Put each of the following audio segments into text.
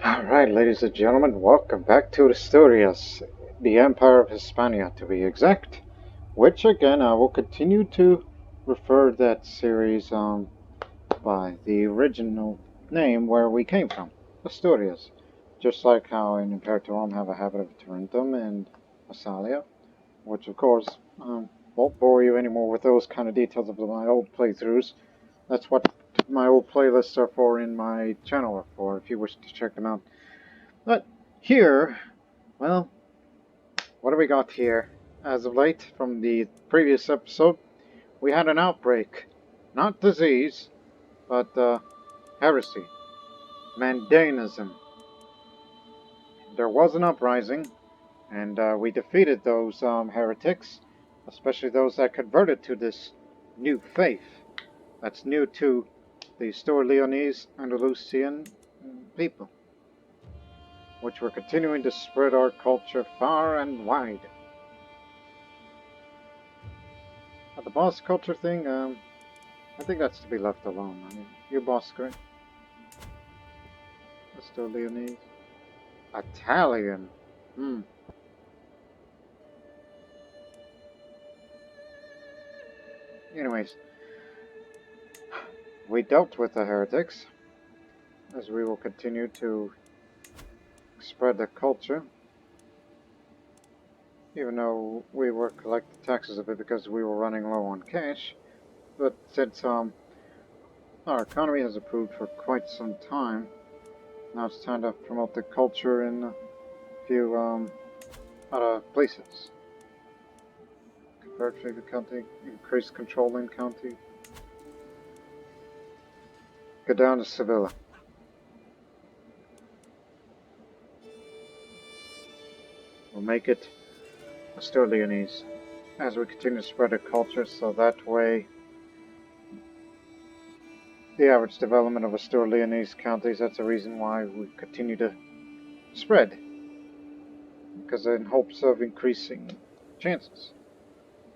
Alright, ladies and gentlemen, welcome back to Asturias, the Empire of Hispania to be exact. Which again, I will continue to refer that series by the original name where we came from, Asturias. Just like how in Imperator Rome have a habit of Tarentum and Massalia, which of course won't bore you anymore with those kind of details of my old playthroughs. That's what my old playlists are for in my channel are for, if you wish to check them out. But here, well, what do we got here? As of late, from the previous episode, we had an outbreak. Not disease, but heresy. Mandaeanism. There was an uprising, and we defeated those heretics, especially those that converted to this new faith. That's new to the Stor-Leonese Andalusian people, which we're continuing to spread our culture far and wide. The boss culture thing, I think that's to be left alone. I mean, you boss great. That's still Leonese. Italian. Anyways, we dealt with the heretics, as we will continue to spread the culture. Even though we were collecting taxes of it because we were running low on cash. But since our economy has improved for quite some time, now it's time to promote the culture in a few other places. Convert the county, increase control in county. Go down to Sevilla. We'll make it Astur-Leonese as we continue to spread our culture, so that way the average development of Astur-Leonese counties, that's the reason why we continue to spread, because in hopes of increasing chances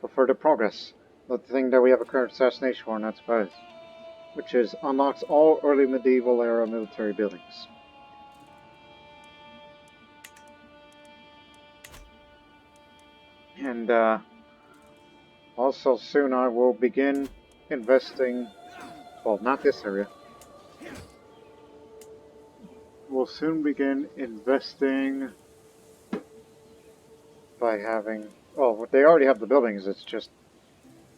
for further progress. The thing that we have a current assassination war, and that's about it, which is unlocks all early medieval era military buildings. And also soon I will begin investing, well, not this area. We'll soon begin investing by having, well, they already have the buildings, it's just,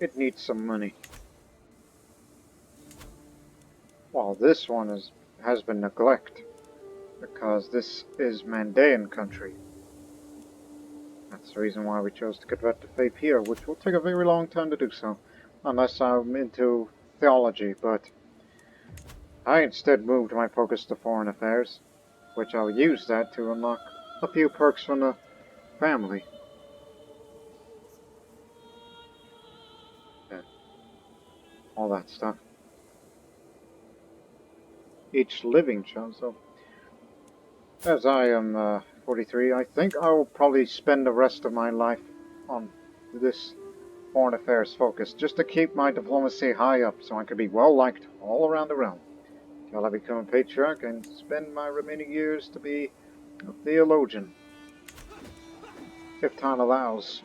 it needs some money. Well, this one has been neglected, because this is Mandaean country. That's the reason why we chose to convert to faith here, which will take a very long time to do so, unless I'm into theology, but I instead moved my focus to foreign affairs, which I'll use that to unlock a few perks from the family. Yeah. All that stuff. Each living child, so as I am 43, I think I will probably spend the rest of my life on this foreign affairs focus, just to keep my diplomacy high up so I can be well liked all around the realm, till I become a patriarch and spend my remaining years to be a theologian, if time allows.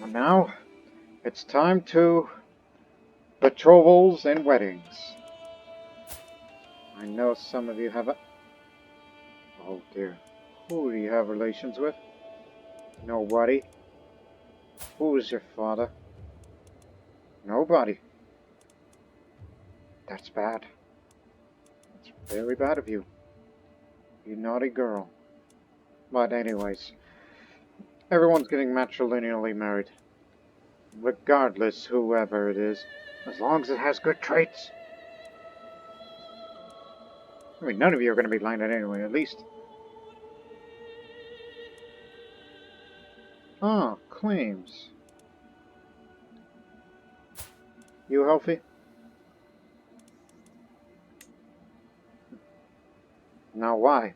And now, it's time to betrothals and weddings. I know some of you have a... Oh dear. Who do you have relations with? Nobody. Who is your father? Nobody. That's bad. That's very bad of you. You naughty girl. But anyways, everyone's getting matrilineally married. Regardless whoever it is. As long as it has good traits. I mean, none of you are going to be like that anyway, at least. Ah, claims. You healthy? Now why?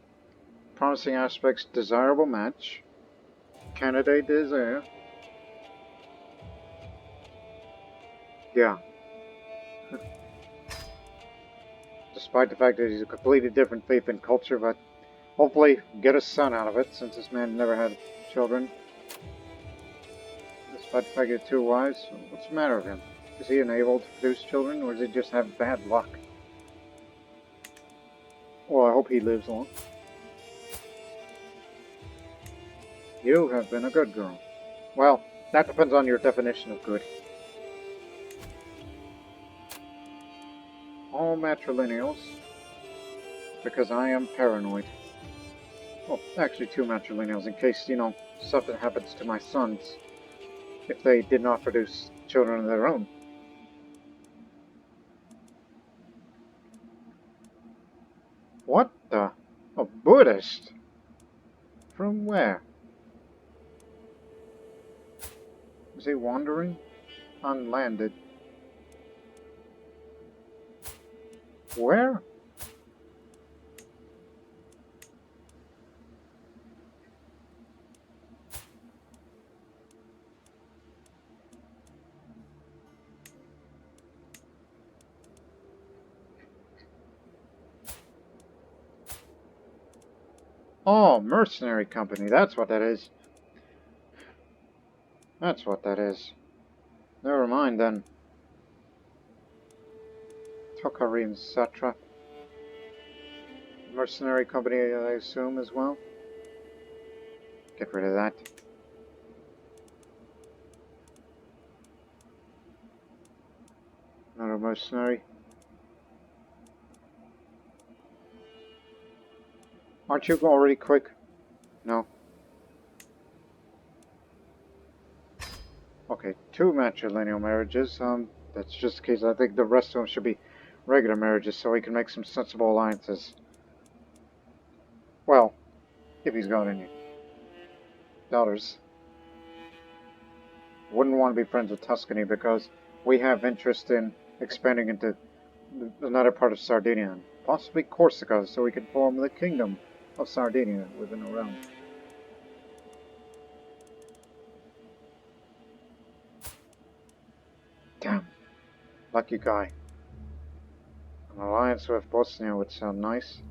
Promising aspects, desirable match. Candidate desire. Yeah. despite the fact that he's a completely different faith and culture, but hopefully get a son out of it, since this man never had children. Despite the fact he had 2 wives, what's the matter with him? Is he unable to produce children, or does he just have bad luck? Well, I hope he lives long. You have been a good girl. Well, that depends on your definition of good. All matrilineals, because I am paranoid. Well, actually 2 matrilineals, in case, something happens to my sons if they did not produce children of their own. What the? A Buddhist? From where? Is he wandering? Unlanded. Where? Oh, mercenary company. That's what that is. That's what that is. Never mind then. Tokarin Satra. Mercenary company, I assume, as well. Get rid of that. Not a mercenary. Aren't you already quick? No. Okay, 2 matrilineal marriages. That's just the case. I think the rest of them should be regular marriages so he can make some sensible alliances. Well, if he's got any daughters. Wouldn't want to be friends with Tuscany because we have interest in expanding into another part of Sardinia, and possibly Corsica, so we can form the Kingdom of Sardinia within a realm. Damn. Lucky guy. An alliance with Bosnia would sound nice.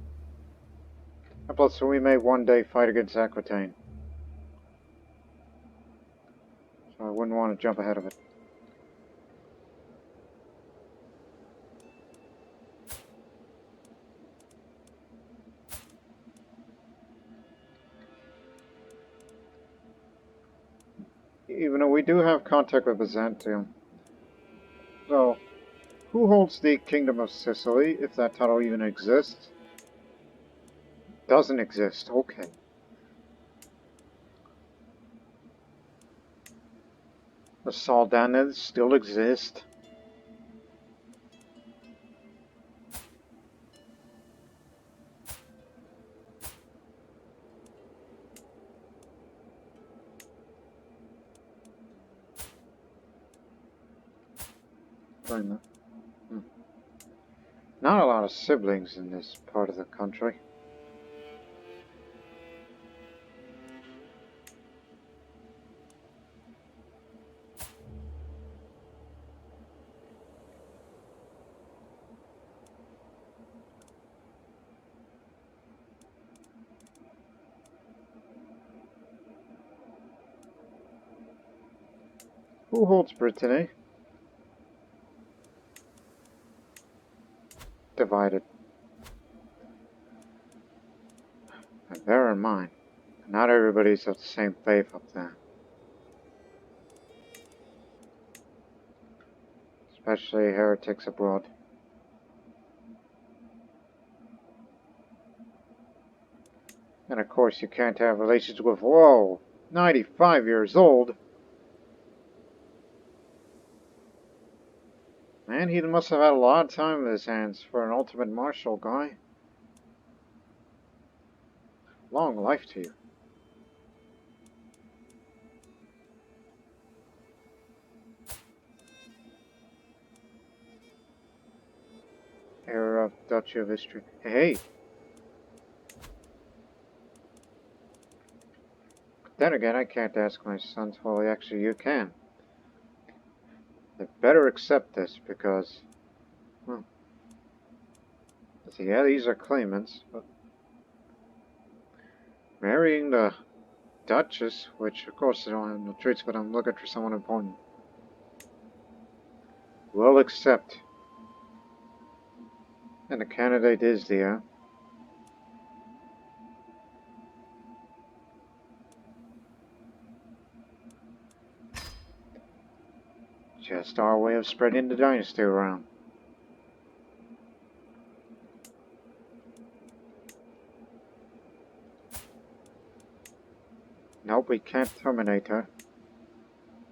Plus, we may one day fight against Aquitaine. So I wouldn't want to jump ahead of it. Even though we do have contact with Byzantium. So, who holds the Kingdom of Sicily, if that title even exists? Doesn't exist, okay. The Saldanids still exist. Not a lot of siblings in this part of the country. Who holds Brittany? Divided. And bear in mind, not everybody's of the same faith up there. Especially heretics abroad. And of course you can't have relations with, whoa, 95 years old. Man, he must have had a lot of time in his hands for an ultimate martial guy. Long life to you. Heir of Duchy of Istria. Hey! Then again, I can't ask my sons. Well, actually, you can. They better accept this because, well, So yeah, these are claimants, but marrying the Duchess, which of course I don't have no traits, but I'm looking for someone important. Will accept. And the candidate is there. Just our way of spreading the dynasty around. Nope, we can't terminate her.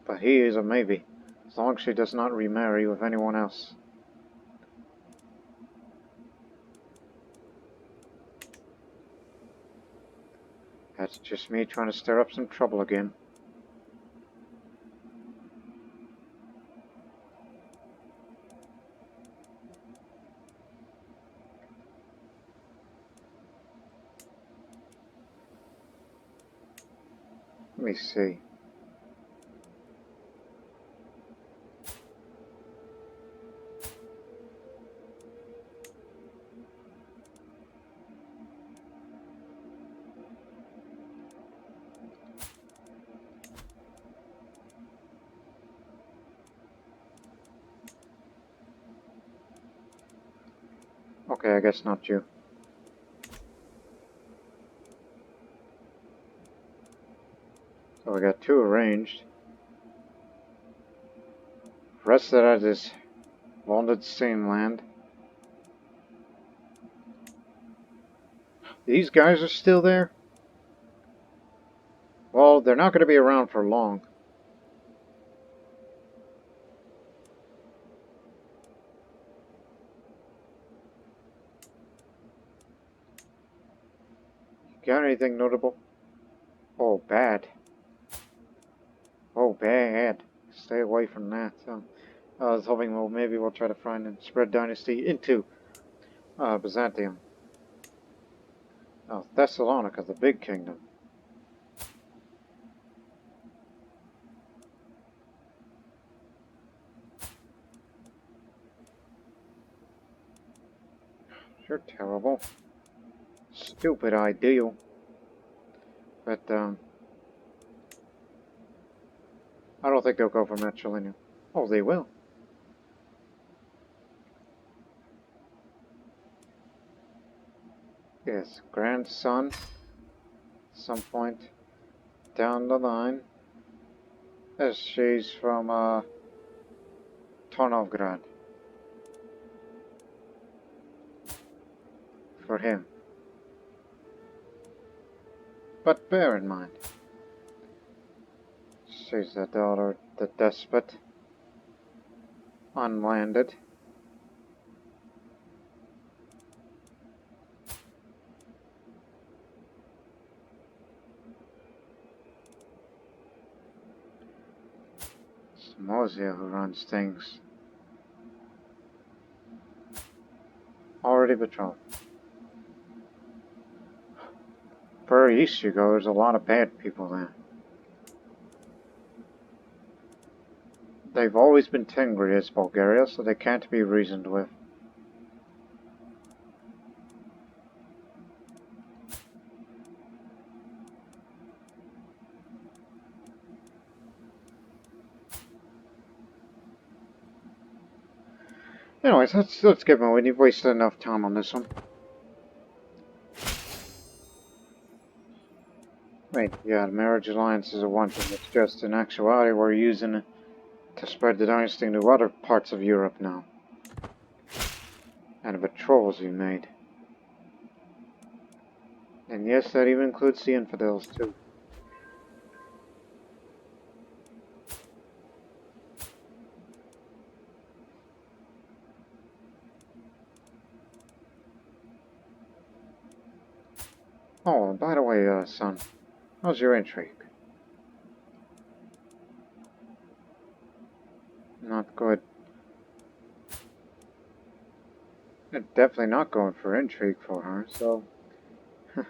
But he is a maybe, as long as she does not remarry with anyone else. That's just me trying to stir up some trouble again. Let me see. Okay, I guess not you. So we got 2 arranged. Rest of that is Wounded Land. These guys are still there? Well, they're not going to be around for long. Got anything notable? Oh, bad. Oh, bad. Stay away from that. I was hoping, well, maybe we'll try to find and spread dynasty into Byzantium. Oh, Thessalonica, the big kingdom. You're terrible. Stupid idea. But, I don't think they'll go for matrilineal. Oh, they will. Yes, grandson. Some point down the line. As she's from, Tarnovgrad. For him. But bear in mind, she's the daughter of the despot. Unlanded. It's Mozia who runs things. Already betrothed. Further east you go, there's a lot of bad people there. They've always been Tengri as Bulgaria, so they can't be reasoned with. Anyways, let's get moving. You've wasted enough time on this one. Wait, yeah, the marriage alliance is a one thing. It's just in actuality we're using it to spread the dynasty into other parts of Europe now. And the betrothals we made. And yes, that even includes the infidels too. Oh, and by the way, son, how's your intrigue? Not good. You're definitely not going for intrigue for her, so... if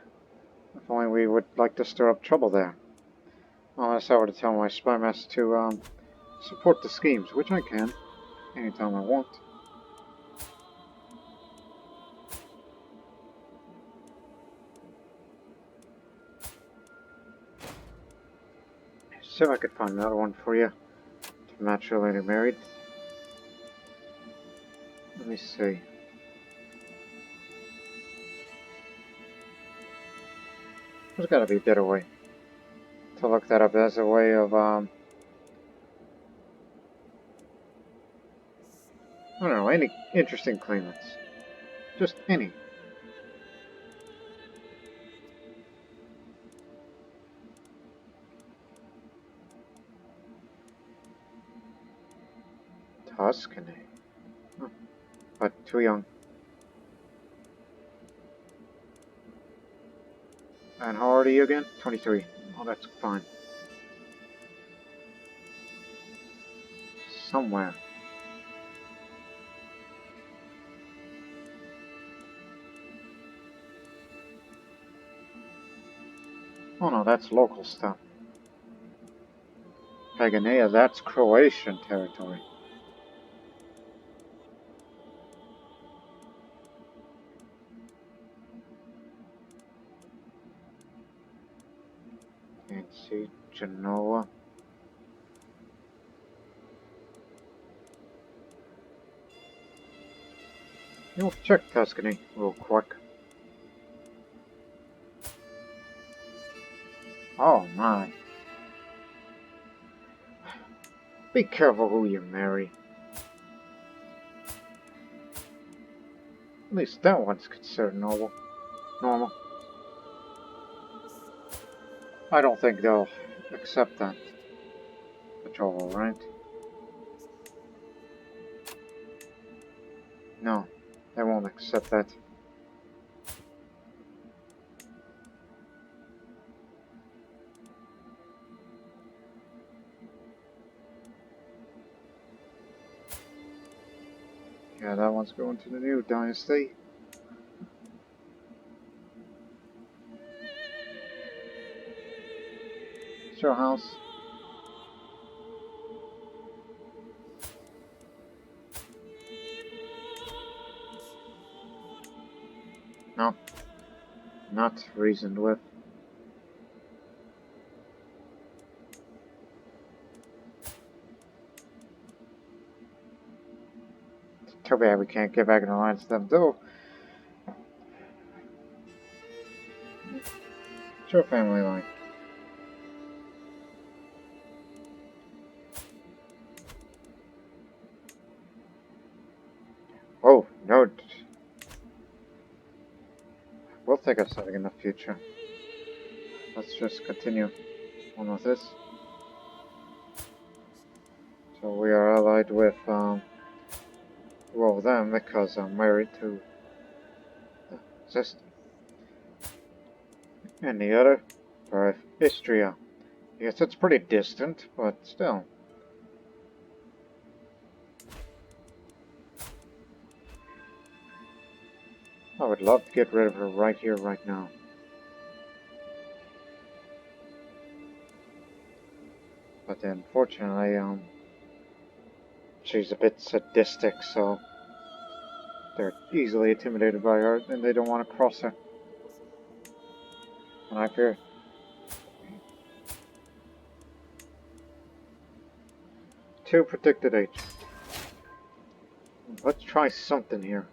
only we would like to stir up trouble there. Unless I were to tell my spy master to, support the schemes, which I can, anytime I want. See if I could find another one for you to match your lady married. Let me see. There's gotta be a better way to look that up as a way of, I don't know, any interesting claimants. Just any. Tuscany. Huh. But too young. And how old are you again? 23. Oh, that's fine. Somewhere. Oh no, that's local stuff. Paganea, that's Croatian territory. Can't see Genoa. You'll check Tuscany real quick. Oh my. Be careful who you marry. At least that one's considered normal. I don't think they'll accept that. Patrol, right? No, they won't accept that. Yeah, that one's going to the new dynasty. It's your house. No, not reasoned with. Too bad we can't get back in alliance with them, though. It's your family line. Oh, no. We'll think of something in the future. Let's just continue on with this. So we are allied with, well, them because I'm married to the sister. And the other, for Istria. Yes, it's pretty distant, but still. I would love to get rid of her right here, right now. But unfortunately, she's a bit sadistic, so they're easily intimidated by her, and they don't want to cross her. And I fear. Two predicted age. Let's try something here.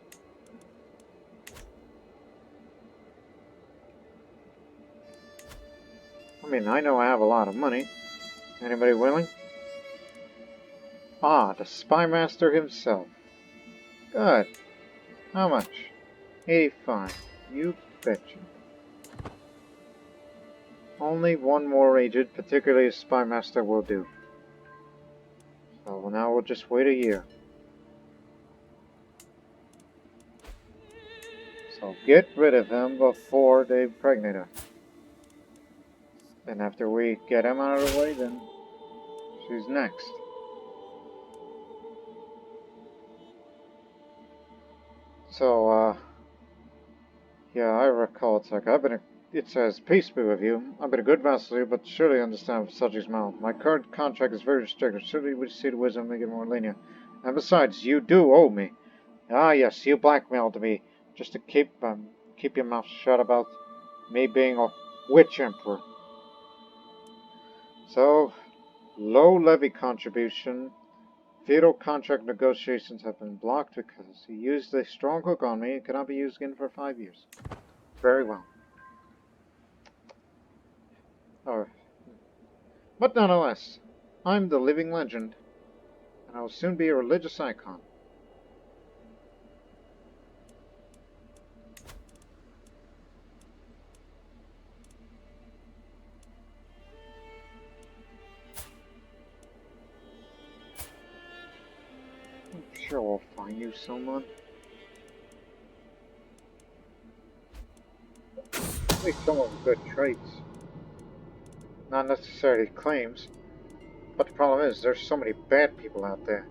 I mean, I know I have a lot of money. Anybody willing? Ah, the Spy Master himself. Good. How much? 85. You betcha. Only one more agent, particularly a Spy Master, will do. So now we'll just wait a year. So get rid of him before they impregnate her. And after we get him out of the way, then she's next. So, yeah, I recall it's like, it says, peace be with you. I've been a good vassal to you, but surely understand the subject's mouth. My current contract is very restricted. Surely we see the wisdom make it more lenient. And besides, you do owe me. Ah, yes, you blackmailed me just to keep your mouth shut about me being a witch emperor. So, Low levy contribution. Feudal contract negotiations have been blocked because he used a strong hook on me and cannot be used again for 5 years. Very well. Oh. But nonetheless, I'm the living legend, and I will soon be a religious icon. I'm sure we'll find you someone. At least someone with good traits. Not necessarily claims, but the problem is there's so many bad people out there.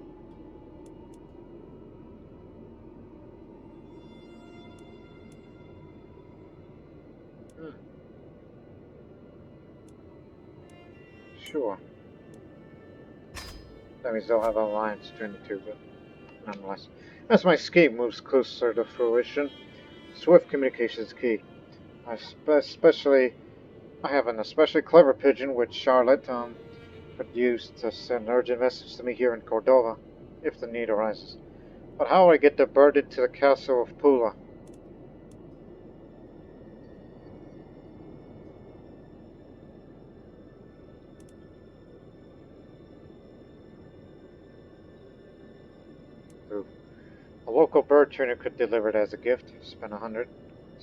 Sure. That means they'll have an alliance between the two, but nonetheless. As my scheme moves closer to fruition, swift communication is key. I have an especially clever pigeon which Charlotte could use to send an urgent message to me here in Cordova, if the need arises. But how do I get the bird into the castle of Pula? Ooh. A local bird trainer could deliver it as a gift. Spend 100.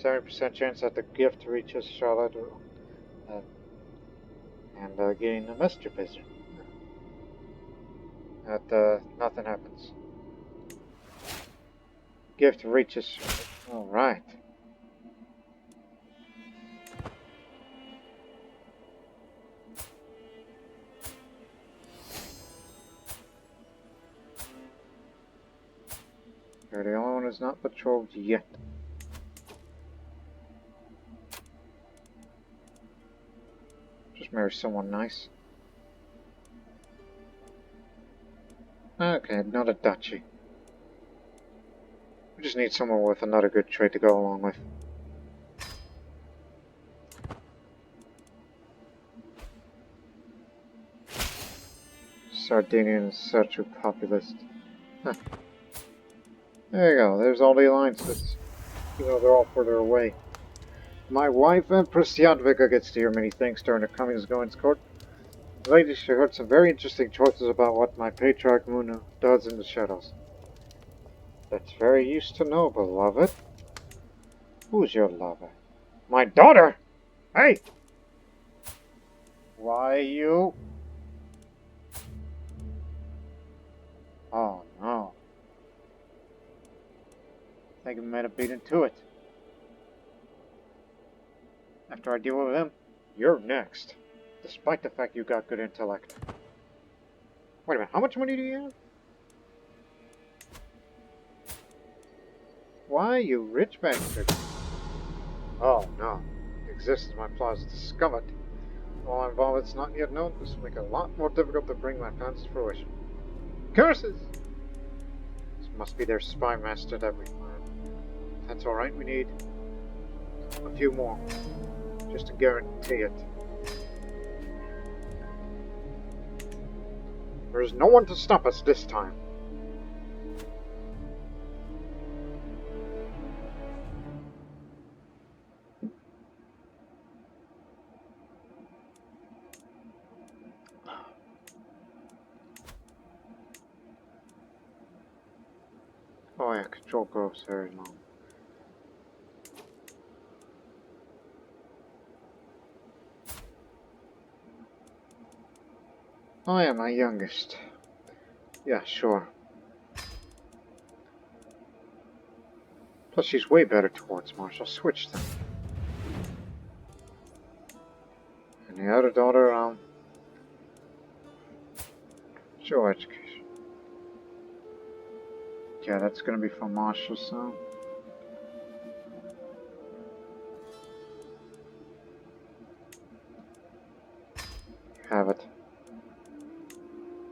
70% chance that the gift reaches Charlotte and getting a messenger visitor. Nothing happens. Gift reaches Charlotte. Alright. You're the only one who's not patrolled yet. Just marry someone nice. Okay, another duchy. We just need someone with another good trait to go along with. Sardinian Seljuk populist. Huh. There you go, there's all the alliances. Even though they're all further away. My wife, Empress Jadwiga, gets to hear many things during the comings and goings court. Lately she heard some very interesting choices about what my patriarch Munu does in the shadows. That's very used to know, beloved. Who's your lover? My daughter! Hey! Why you? Oh no. I think I might have beaten to it. After I deal with him, you're next. Despite the fact you got good intellect. Wait a minute, how much money do you have? Why, you rich bastard? Oh no. The existence of my plans is discovered. While I'm involved, it's not yet known. This will make it a lot more difficult to bring my plans to fruition. Curses! This must be their spy master that we find. That's alright, we need a few more. Just to guarantee it. There is no one to stop us this time. Oh yeah, control grows very long. I am my youngest. Yeah, sure. Plus she's way better towards martial. Switch them. And the other daughter, show education. Yeah, that's gonna be for martial, so. Have it.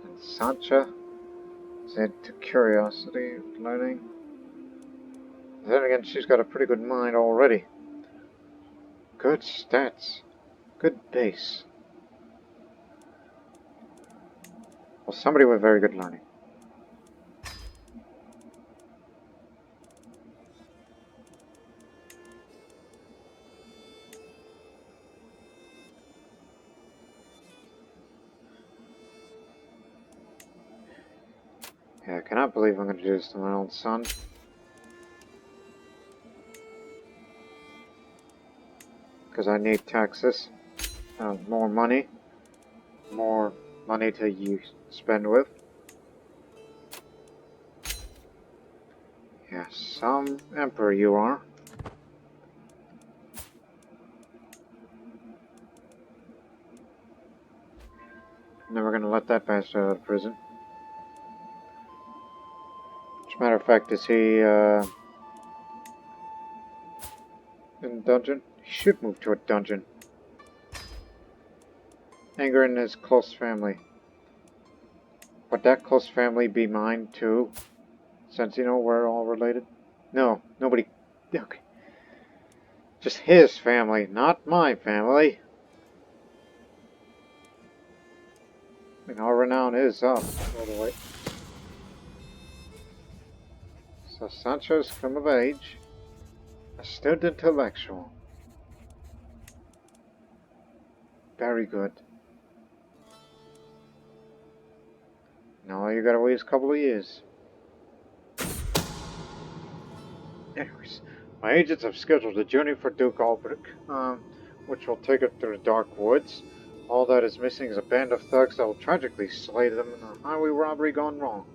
And Sancha is into curiosity, learning. Then again, she's got a pretty good mind already. Good stats. Good base. Well, somebody with very good learning. Yeah, I cannot believe I'm going to do this to my own son. Because I need taxes. More money. More money to spend with. Yeah, some emperor you are. Never gonna let that bastard out of prison. As a matter of fact, is he, in a dungeon? He should move to a dungeon. Anger in his close family. Would that close family be mine, too? Since, you know, we're all related? No, nobody... Okay. Just his family, not my family. I mean, our renown is up, all the way. So Sancho's come of age. Astute intellectual. Very good. Now you gotta wait a couple of years. Anyways, my agents have scheduled a journey for Duke Albrecht, which will take us through the dark woods. All that is missing is a band of thugs that will tragically slay them in a highway robbery gone wrong.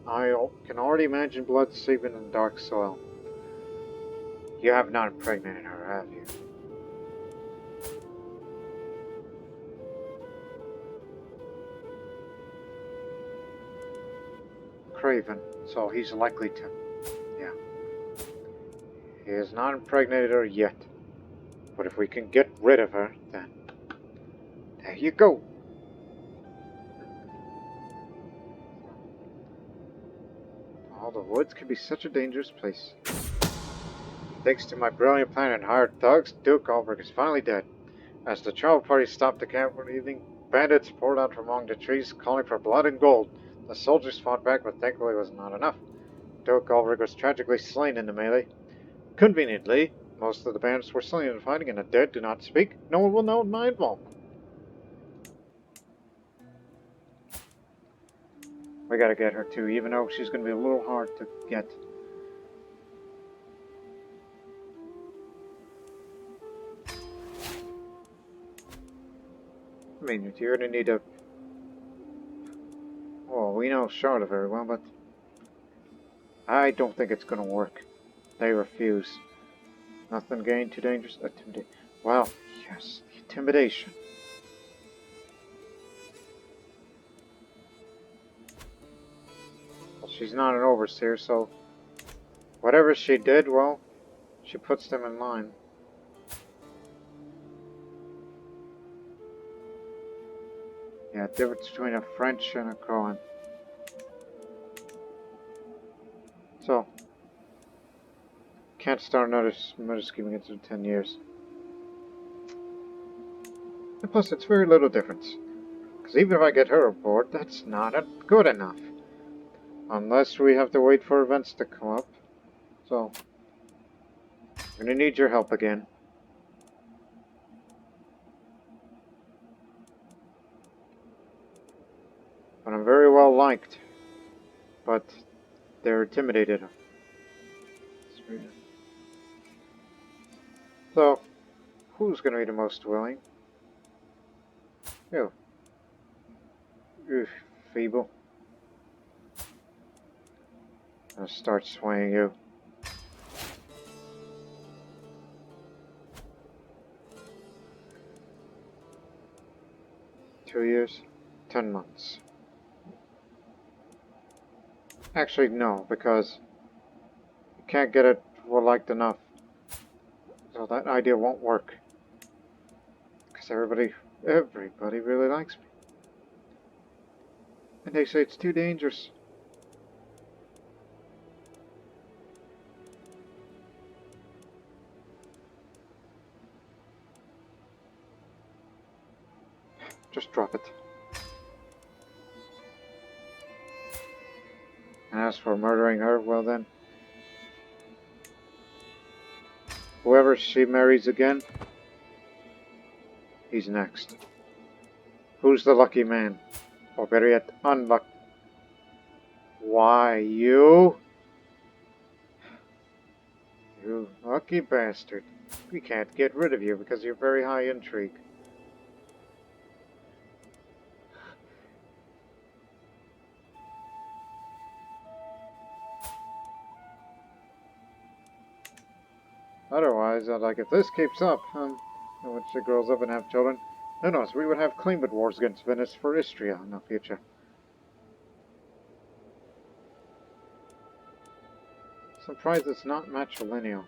I can already imagine blood seeping in the dark soil. You have not impregnated her, have you? Craven, so he's likely to. Yeah. He has not impregnated her yet. But if we can get rid of her, then... There you go! All the woods can be such a dangerous place. Thanks to my brilliant plan and hired thugs, Duke Albrecht is finally dead. As the travel party stopped the camp one evening, bandits poured out from among the trees, calling for blood and gold. The soldiers fought back, but thankfully it was not enough. Duke Albrecht was tragically slain in the melee. Conveniently, most of the bandits were slain in fighting, and the dead do not speak. No one will know my involvement. We gotta get her too, even though she's gonna be a little hard to get. I mean, you're gonna need a... Well, we know Charlotte very well, but... I don't think it's gonna work. They refuse. Nothing gained, too dangerous. Well, yes, intimidation. Well, she's not an overseer, so... Whatever she did, well, she puts them in line. Yeah, difference between a French and a Crowan. So, can't start another murder scheme against her in 10 years. And plus, it's very little difference. Because even if I get her aboard, that's not good enough. Unless we have to wait for events to come up. So, I'm gonna need your help again. But I'm very well liked. But they're intimidated. So, who's gonna be the most willing? You. Oof, feeble. I'll start swaying you. Two years, 10 months. Actually, no, because you can't get it well liked enough. So that idea won't work. Because everybody really likes me. And they say it's too dangerous. Just drop it. ass for murdering her, well then, whoever she marries again, he's next. Who's the lucky man? Or better yet, unlucky. Why, you? You lucky bastard. We can't get rid of you because you're very high intrigue. Otherwise, like, if this keeps up, when she grows up and have children, who knows, we would have claimant wars against Venice for Istria in the future. Surprised it's not matrilineal.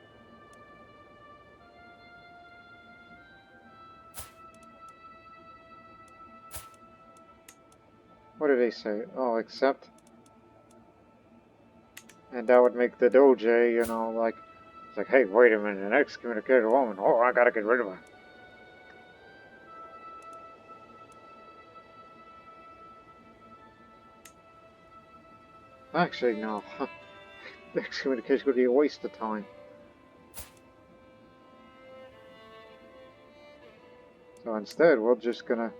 What did they say? Oh, accept. And that would make the Doge, you know, like, it's like, hey, wait a minute, an excommunicated woman. Oh, I gotta get rid of her. Actually, no. The excommunication would be a waste of time. So instead, we're just gonna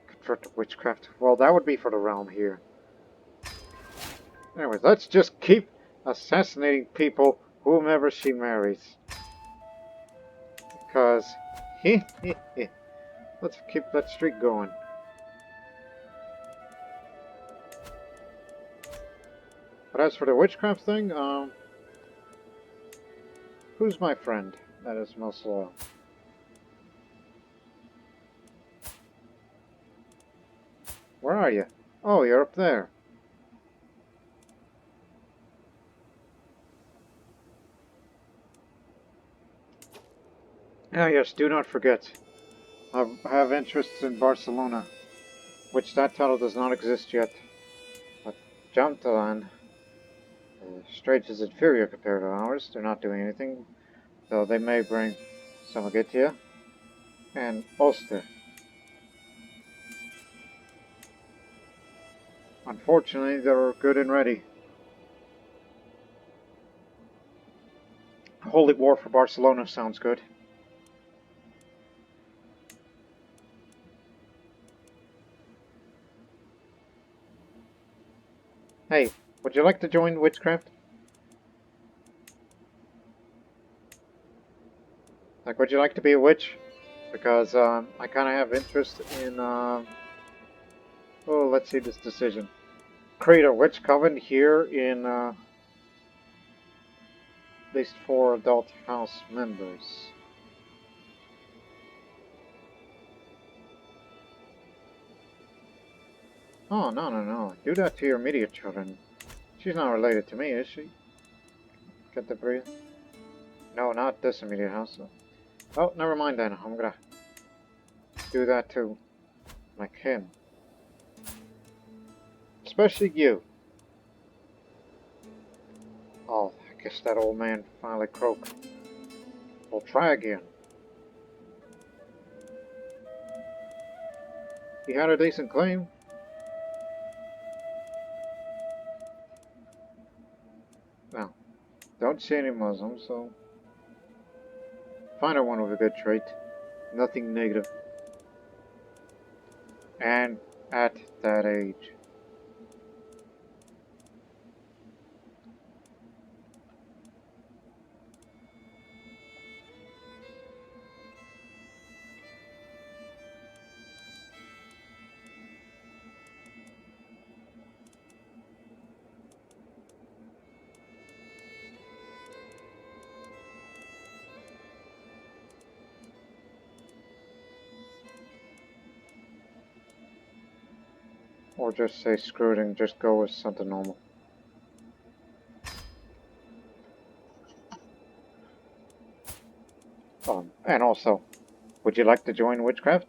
convert to witchcraft. Well, that would be for the realm here. Anyways, let's just keep assassinating people, whomever she marries. Because, let's keep that streak going. But as for the witchcraft thing, who's my friend that is most loyal? Where are you? Oh, you're up there. Ah, yes, do not forget. I have interests in Barcelona, which that title does not exist yet. But Jamtalan, Straits is inferior compared to ours. They're not doing anything, though they may bring Samagitia and Ulster. Unfortunately, they're good and ready. Holy War for Barcelona sounds good. Hey, would you like to join Witchcraft? Like, would you like to be a witch? Because, I kind of have interest in, oh, let's see this decision. Create a Witch Coven here in, at least 4 adult house members. Oh, no, no, no. Do that to your immediate children. She's not related to me, is she? Get the breathe? No, not this immediate house. Oh, never mind then. I'm gonna do that to my kin. Especially you. Oh, I guess that old man finally croaked. We'll try again. He had a decent claim. Now, don't see any Muslims, so find out one with a good trait. Nothing negative. And at that age. Or just say screw it and just go with something normal. And also, would you like to join Witchcraft?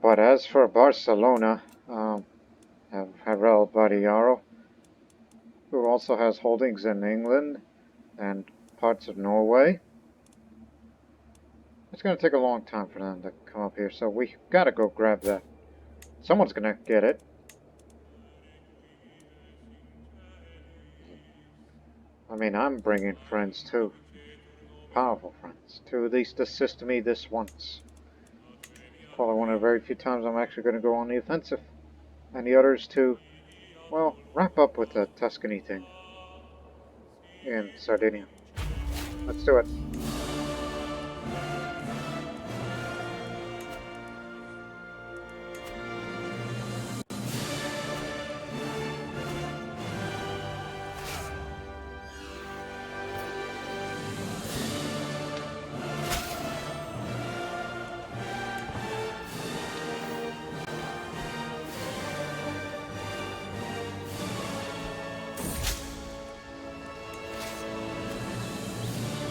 But as for Barcelona, have Harel Badiaro, who also has holdings in England and parts of Norway. It's gonna take a long time for them to come up here, so we gotta go grab that. Someone's gonna get it. I mean, I'm bringing friends too. Powerful friends. To at least assist me this once. Probably one of the very few times I'm actually gonna go on the offensive. And the others to, well, wrap up with the Tuscany thing. In Sardinia. Let's do it.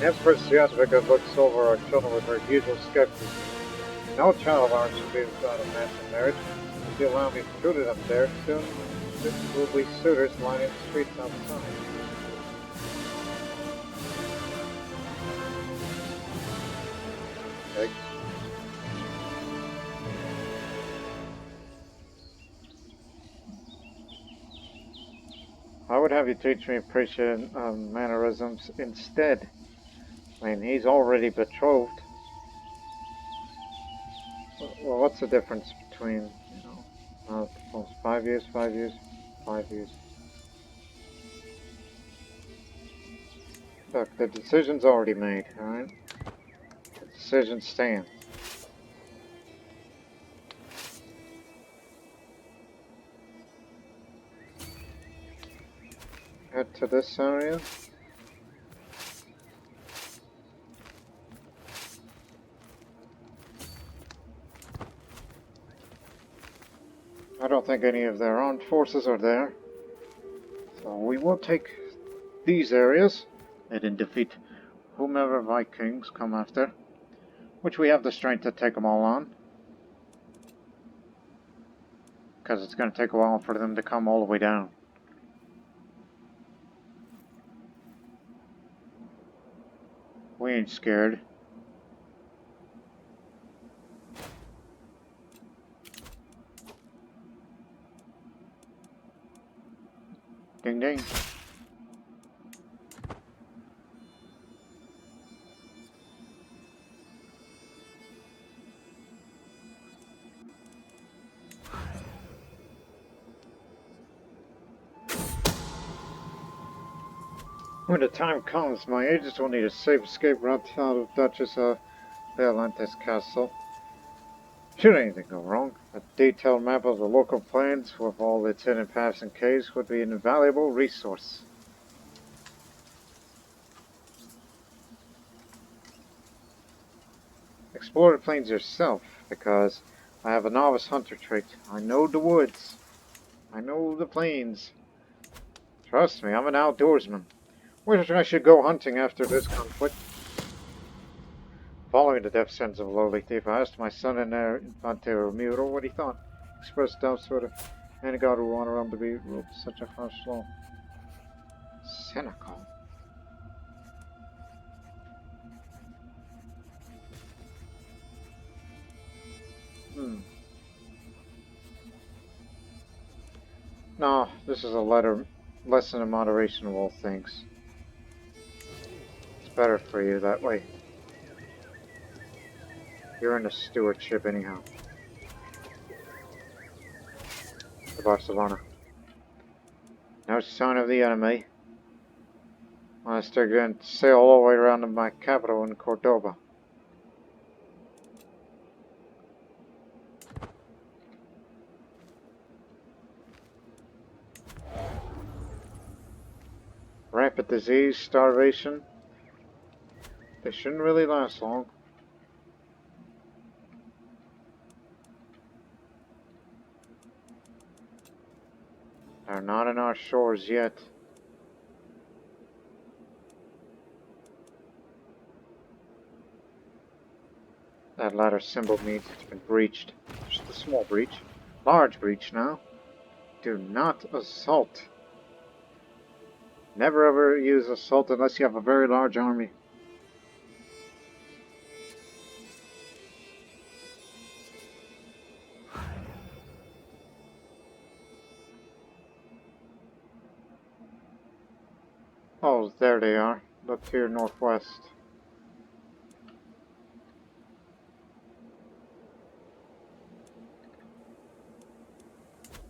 Empress Jadwiga looks over our children with her usual skepticism. No child of ours should be without a match in marriage. If you allow me to shoot it up there, soon there will be suitors lining the streets outside. Okay. I would have you teach me Parisian mannerisms instead. I mean, he's already betrothed. Well, what's the difference between, 5 years, 5 years, 5 years? Look, the decision's already made, alright? The decision stands. Head to this area. I don't think any of their armed forces are there. So we will take these areas and then defeat whomever Vikings come after. Which we have the strength to take them all on. Because it's going to take a while for them to come all the way down. We ain't scared. Ding ding. When the time comes, my agents will need a safe escape route out of Duchess Violante's castle. Should anything go wrong, a detailed map of the local plans with all its hidden paths and caves would be an invaluable resource. Explore the plains yourself, because I have a novice hunter trait. I know the woods. I know the plains. Trust me, I'm an outdoorsman. Wish I should go hunting after this conflict. Following the death sentence of a lowly thief, I asked my son and heir, Infante Ramiro, what he thought. Expressed doubts whether any god would want him to be ruled such a harsh law. Cynical. No, this is a lesson in moderation of all things. It's better for you that way. You're in the stewardship anyhow. To Barcelona. No sign of the enemy. Unless they're going to sail all the way around to my capital in Cordoba. Rampant disease, starvation. They shouldn't really last long. They're not in our shores yet. That latter symbol means it's been breached. Just a small breach. Large breach now. Do not assault. Never ever use assault unless you have a very large army. Oh, there they are. Look here, northwest.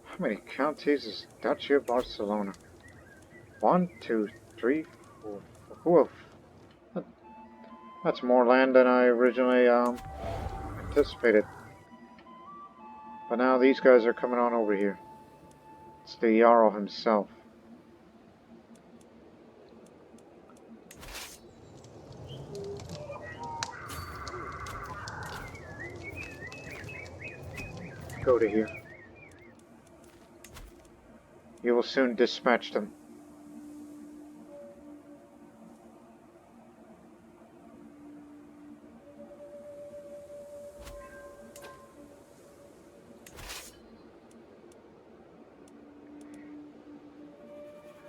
How many counties is Duchy of Barcelona? 1, 2, 3, 4. Woof. That's more land than I originally anticipated. But now these guys are coming on over here. It's the Jarl himself. Go to here. You will soon dispatch them.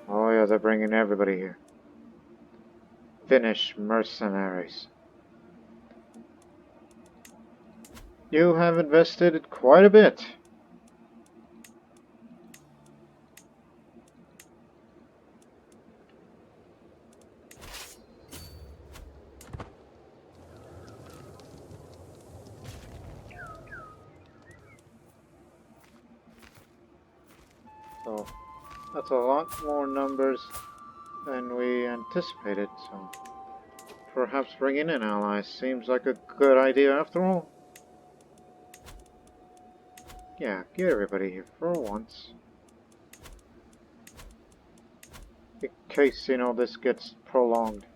Oh yeah, they're bringing everybody here. Finnish mercenaries. You have invested quite a bit. So that's a lot more numbers than we anticipated, so perhaps bringing in allies seems like a good idea after all. Yeah, get everybody here for once. In case, you know, this gets prolonged.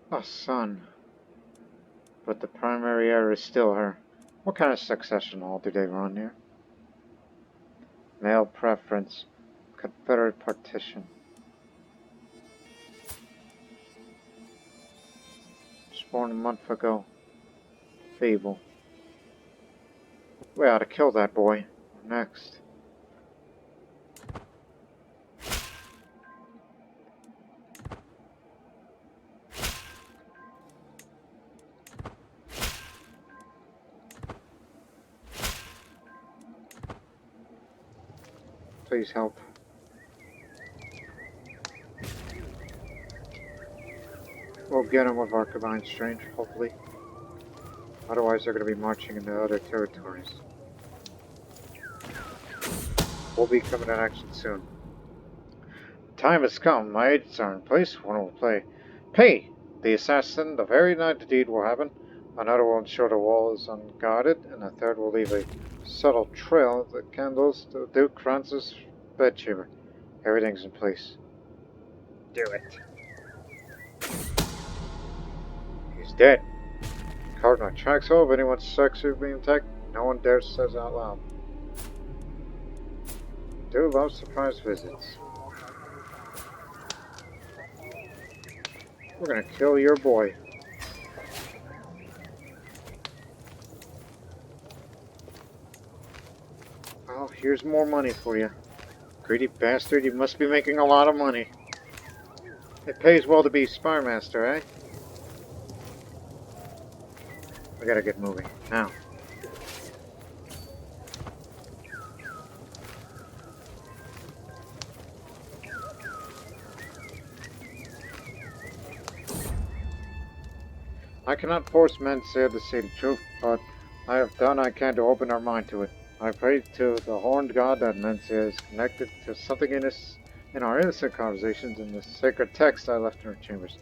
A son. But the primary heir is still her. What kind of succession law do they run here? Male preference. Confederate partition. Just born a month ago. Feeble. We ought to kill that boy. Next. Please help. We'll get him with our combined strength, hopefully. Otherwise, they're going to be marching into other territories. We'll be coming to action soon. Time has come. My agents are in place. One will play Pay the assassin the very night the deed will happen. Another will ensure the wall is unguarded, and a third will leave a subtle trail of the candles to Duke Francis' bedchamber. Everything's in place. Do it. He's dead. Covered my tracks. So if anyone suspects you being attacked, no one dares say it out loud. Do love surprise visits. We're gonna kill your boy. Oh, here's more money for you. Greedy bastard, you must be making a lot of money. It pays well to be spy master, eh? We gotta get moving, now. I cannot force Mensair to say the truth, but I have done I can to open our mind to it. I pray to the horned god that Mensair is connected to something in our innocent conversations in the sacred text I left in her chambers.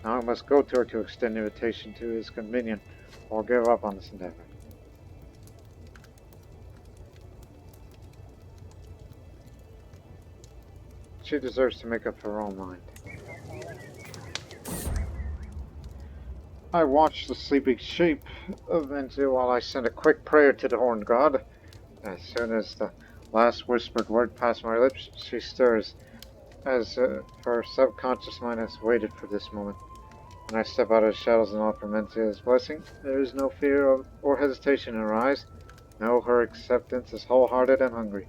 Now I must go to her to extend invitation to his convenience, or give up on this endeavor. She deserves to make up her own mind. I watched the sleeping shape of Mensair while I sent a quick prayer to the horned god. As soon as the last whispered word passed my lips, she stirs, as her subconscious mind has waited for this moment. When I step out of the shadows and offer Mensair's blessing, there is no fear or hesitation in her eyes. No, her acceptance is wholehearted and hungry.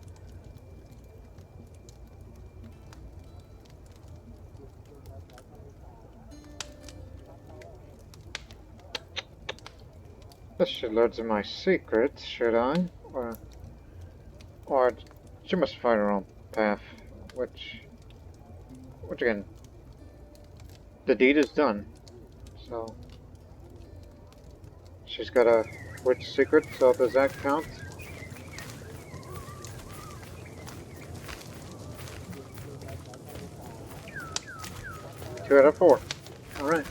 This should learn to my secrets, should I? Or she must find her own path. Which again, the deed is done. So she's got a witch secret. So does that count? 2 out of 4. All right.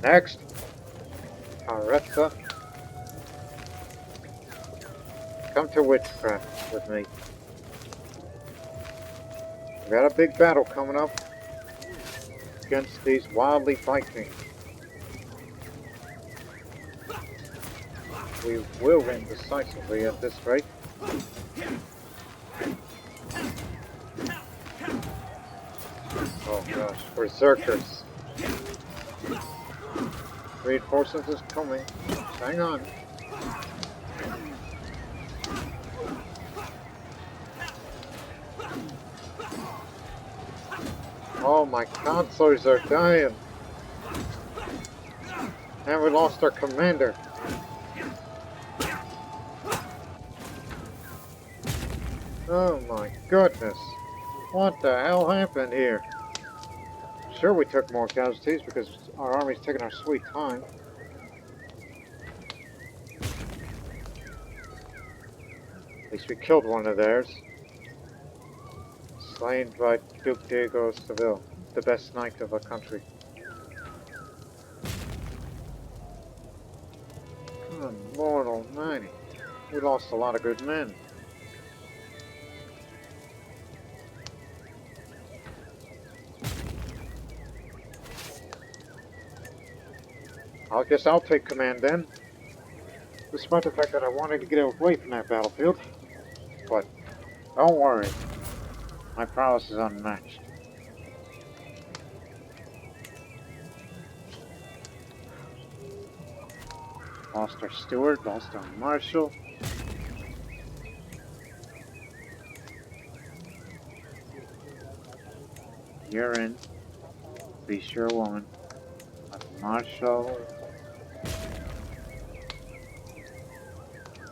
Next, Aretha. Come to Witchcraft with me. We got a big battle coming up against these wildly Vikings. We will win decisively at this rate. Oh gosh, berserkers. Reinforcements is coming. Hang on. Oh, my counselors are dying. And we lost our commander. Oh my goodness. What the hell happened here? Sure, we took more casualties because our army's taking our sweet time. At least we killed one of theirs. Slain by Duke Diego Seville, the best knight of our country. Good Lord Almighty. We lost a lot of good men. I guess I'll take command then. Despite the fact that I wanted to get away from that battlefield. But don't worry. My prowess is unmatched. Lost our steward, lost our marshal. You're in. Be sure, woman. A marshal.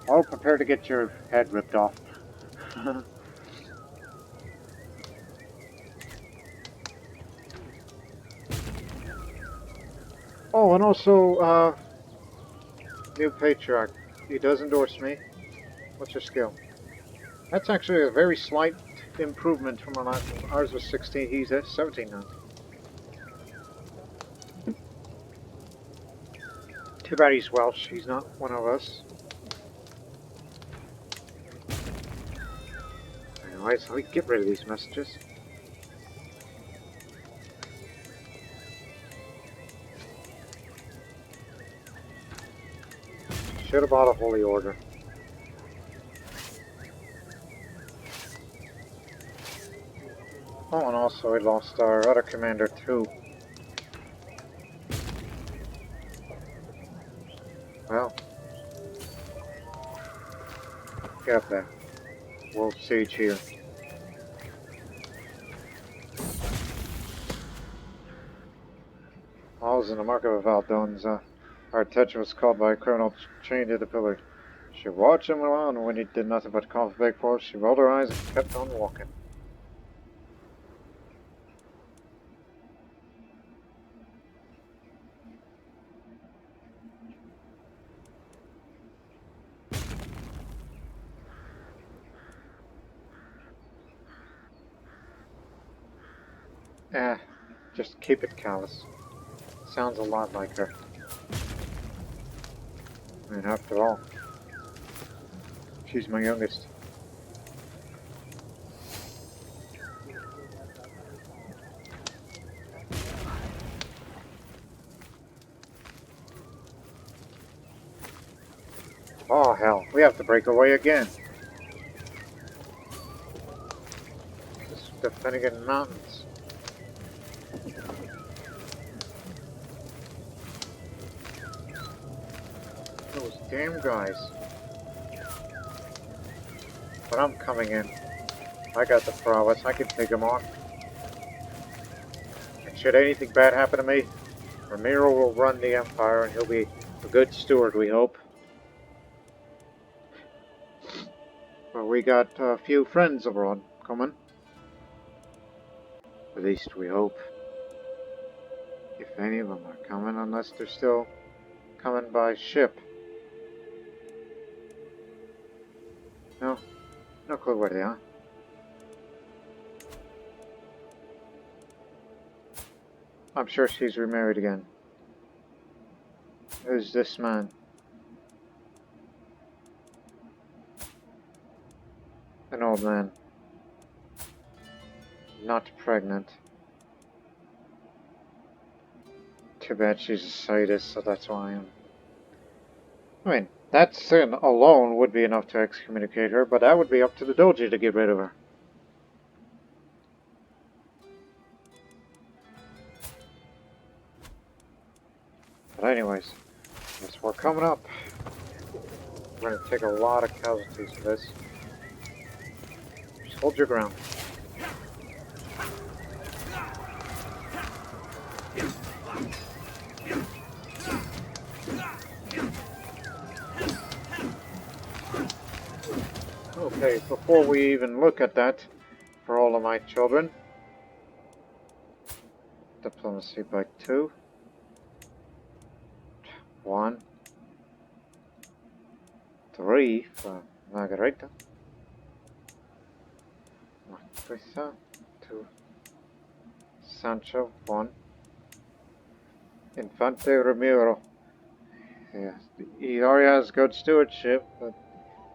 Oh, prepare to get your head ripped off. Oh, and also, new patriarch. He does endorse me. What's your skill? That's actually a very slight improvement from our last one. Ours was 16, he's at 17 now. Too bad he's Welsh, he's not one of us. Anyways, so we can get rid of these messages. Should have bought a holy order. Oh, and also we lost our other commander too. Well, get up there. We'll siege here. I was in the market of Valdonza. Our attention was called by a criminal chained to the pillar. She watched him around, and when he did nothing but cough big for us, she rolled her eyes and kept on walking. Just keep it callous. Sounds a lot like her. I mean, after all, she's my youngest. Oh hell, we have to break away again. Just the Finnegan Mountains. Those damn guys. But I'm coming in. I got the prowess, I can take them on. And should anything bad happen to me, Ramiro will run the Empire and he'll be A good steward, we hope. Well, we got a few friends abroad coming. At least we hope. If any of them are coming, unless they're still coming by ship. No, no clue where they are. I'm sure she's remarried again. Who's this man? An old man. Not pregnant. Too bad she's a sadist, so that's why I mean, that sin alone would be enough to excommunicate her, but that would be up to the doji to get rid of her. But anyways, yes, we're coming up. We're going to take a lot of casualties for this. Just hold your ground. Okay, before we even look at that, for all of my children, diplomacy by 2. 1. 3 for Margarita. Margarita. 2. Sancho. 1. Infante Ramiro. Yes, he already has good stewardship, but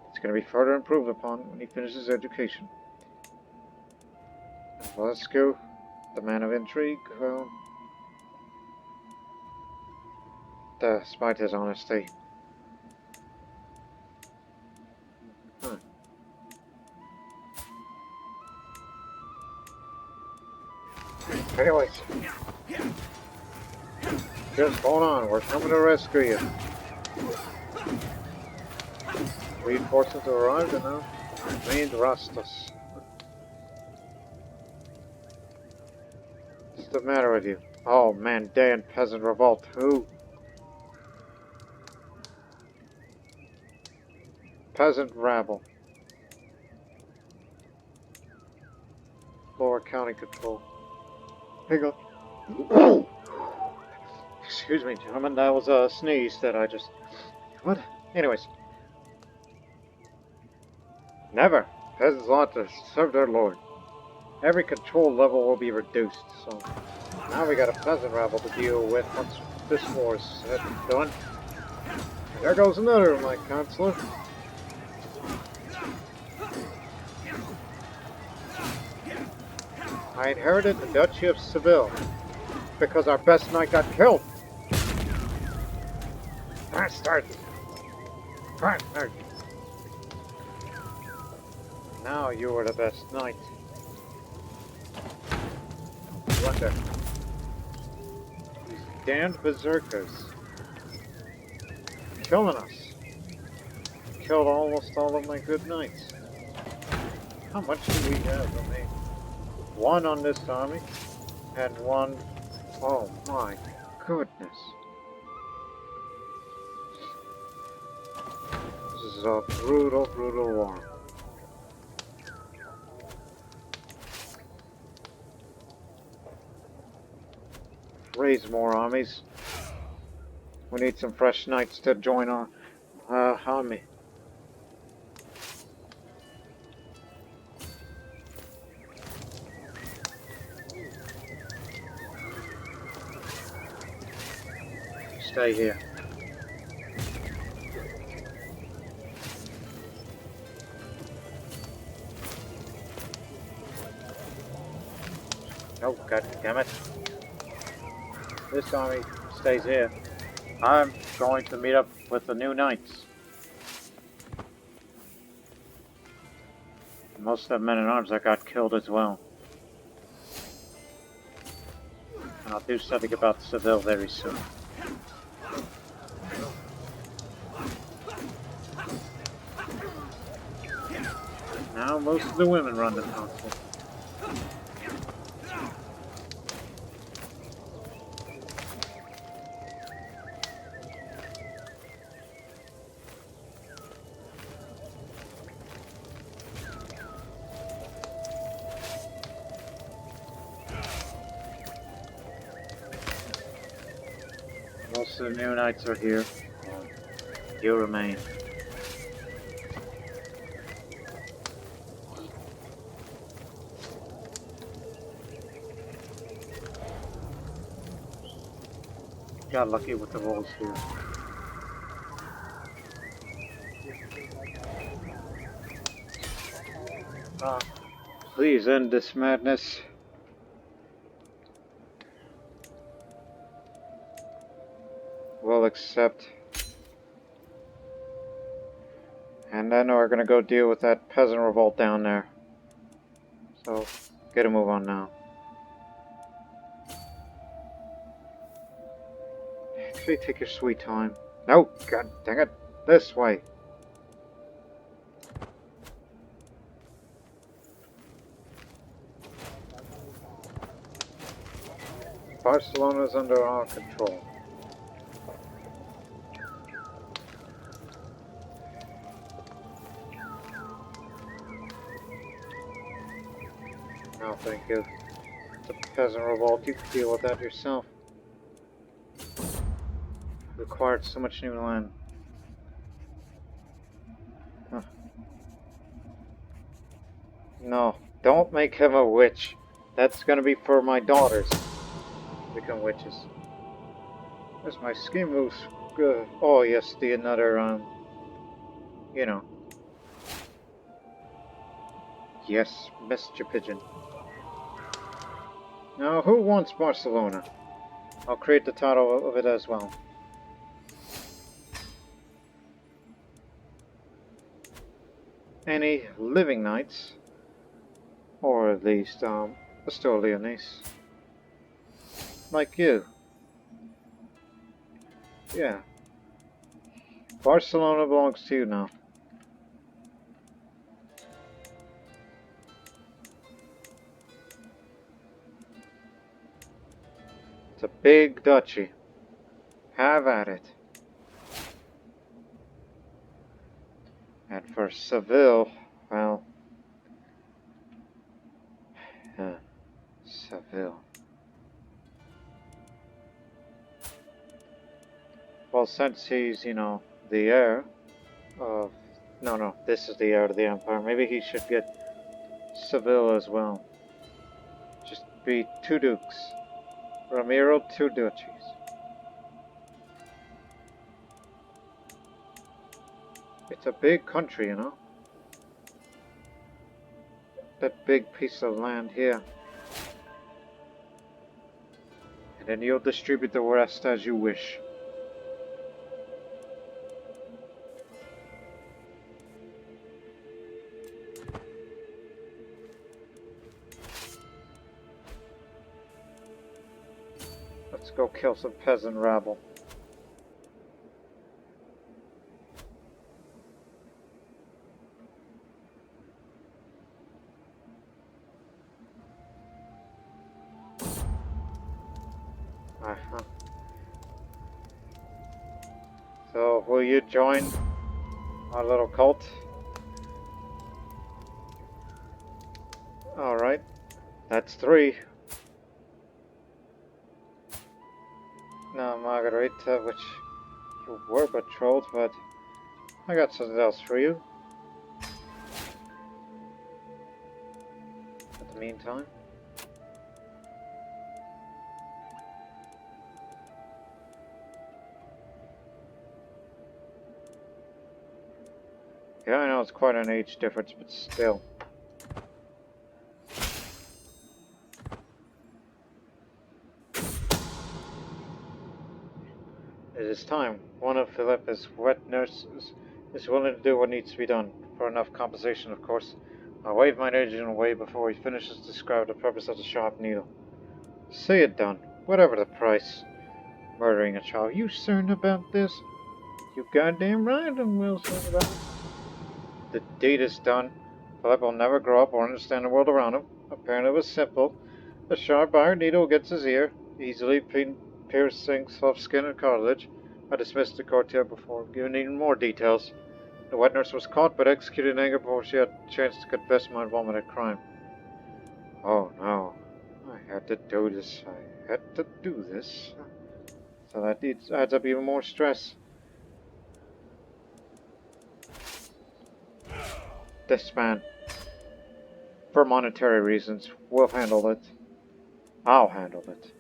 it's going to be further improved upon when he finishes education. Vasco, the man of intrigue, well, despite his honesty. Anyways, just hold on, we're coming to rescue you. Reinforcements have arrived and now remained Rastos. What's the matter with you? Oh, Mandaean peasant revolt. Who? Peasant rabble. Lower county control. Hang on. Excuse me, gentlemen. That was a sneeze that I just... What? Anyways. Never. Peasants ought to serve their lord. Every control level will be reduced, so... Now we got a peasant rabble to deal with once this war is said and done. And there goes another of my counselor. I inherited the Duchy of Seville because our best knight got killed. Bastard! Bastard! Now you are the best knight. Wonder. These damned berserkers. Killing us. Killed almost all of my good knights. How much do we have remaining? 1 on this army, and 1... Oh my goodness. This is a brutal, brutal war. Raise more armies. We need some fresh knights to join our army. Stay here. Oh, god damn it. This army stays here. I'm going to meet up with the new knights. Most of the men-at-arms that got killed as well. And I'll do something about Seville very soon. Now most of the women run the council. Most of the new knights are here. You remain. Got lucky with the rolls here. Please end this madness. We'll accept. And then we're gonna go deal with that peasant revolt down there. So, get a move on now. Actually, take your sweet time. No, god dang it. This way. Barcelona's under our control. No, thank you. The peasant revolt, you can deal with that yourself. Required so much new land. Huh. No, don't make him a witch. That's gonna be for my daughters. Become witches. Where's my scheme moves? Good. Oh yes, the another you know. Yes, Mr. Pigeon. Now, who wants Barcelona? I'll create the title of it as well. Any living knights, or at least Asturias, like you. Yeah. Barcelona belongs to you now. It's a big duchy. Have at it. And for Seville, well... Seville. Well, since he's, you know, the heir of... No, this is the heir to the Empire. Maybe he should get Seville as well. Just be 2 dukes. Ramiro, 2 duchies. It's a big country, you know. That big piece of land here. And then you'll distribute the rest as you wish. Let's go kill some peasant rabble. So, will you join our little cult? Alright, that's 3. Now, Margarita, which you were betrothed, but I got something else for you. In the meantime. Yeah, I know it's quite an age difference, but still. It is time. One of Philippa's wet nurses is willing to do what needs to be done. For enough compensation, of course. I'll wave my agent away before he finishes to describe the purpose of the sharp needle. Say it done. Whatever the price. Murdering a child. You certain about this? You goddamn right I'm well certain about it. The deed is done. Philip will never grow up or understand the world around him. Apparently it was simple. A sharp iron needle gets his ear, easily piercing soft skin and cartilage. I dismissed the courtier before giving even more details. The wet nurse was caught but executed in anger before she had a chance to confess my involvement in crime. Oh no. I had to do this. So that adds up even more stress. This man, for monetary reasons, will handle it. I'll handle it.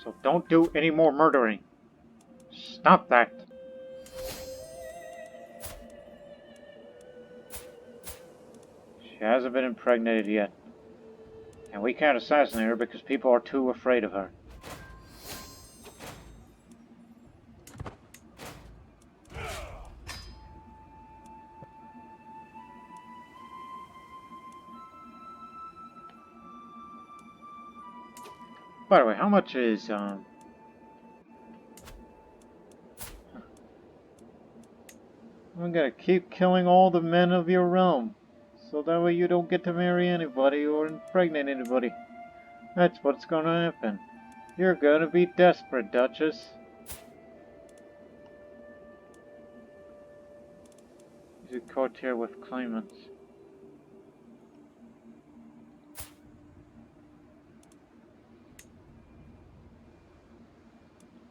So don't do any more murdering. Stop that. She hasn't been impregnated yet. And we can't assassinate her because people are too afraid of her. By the way, how much is, I'm gonna keep killing all the men of your realm. So that way you don't get to marry anybody or impregnate anybody. That's what's gonna happen. You're gonna be desperate, Duchess. He's a courtier with claimants.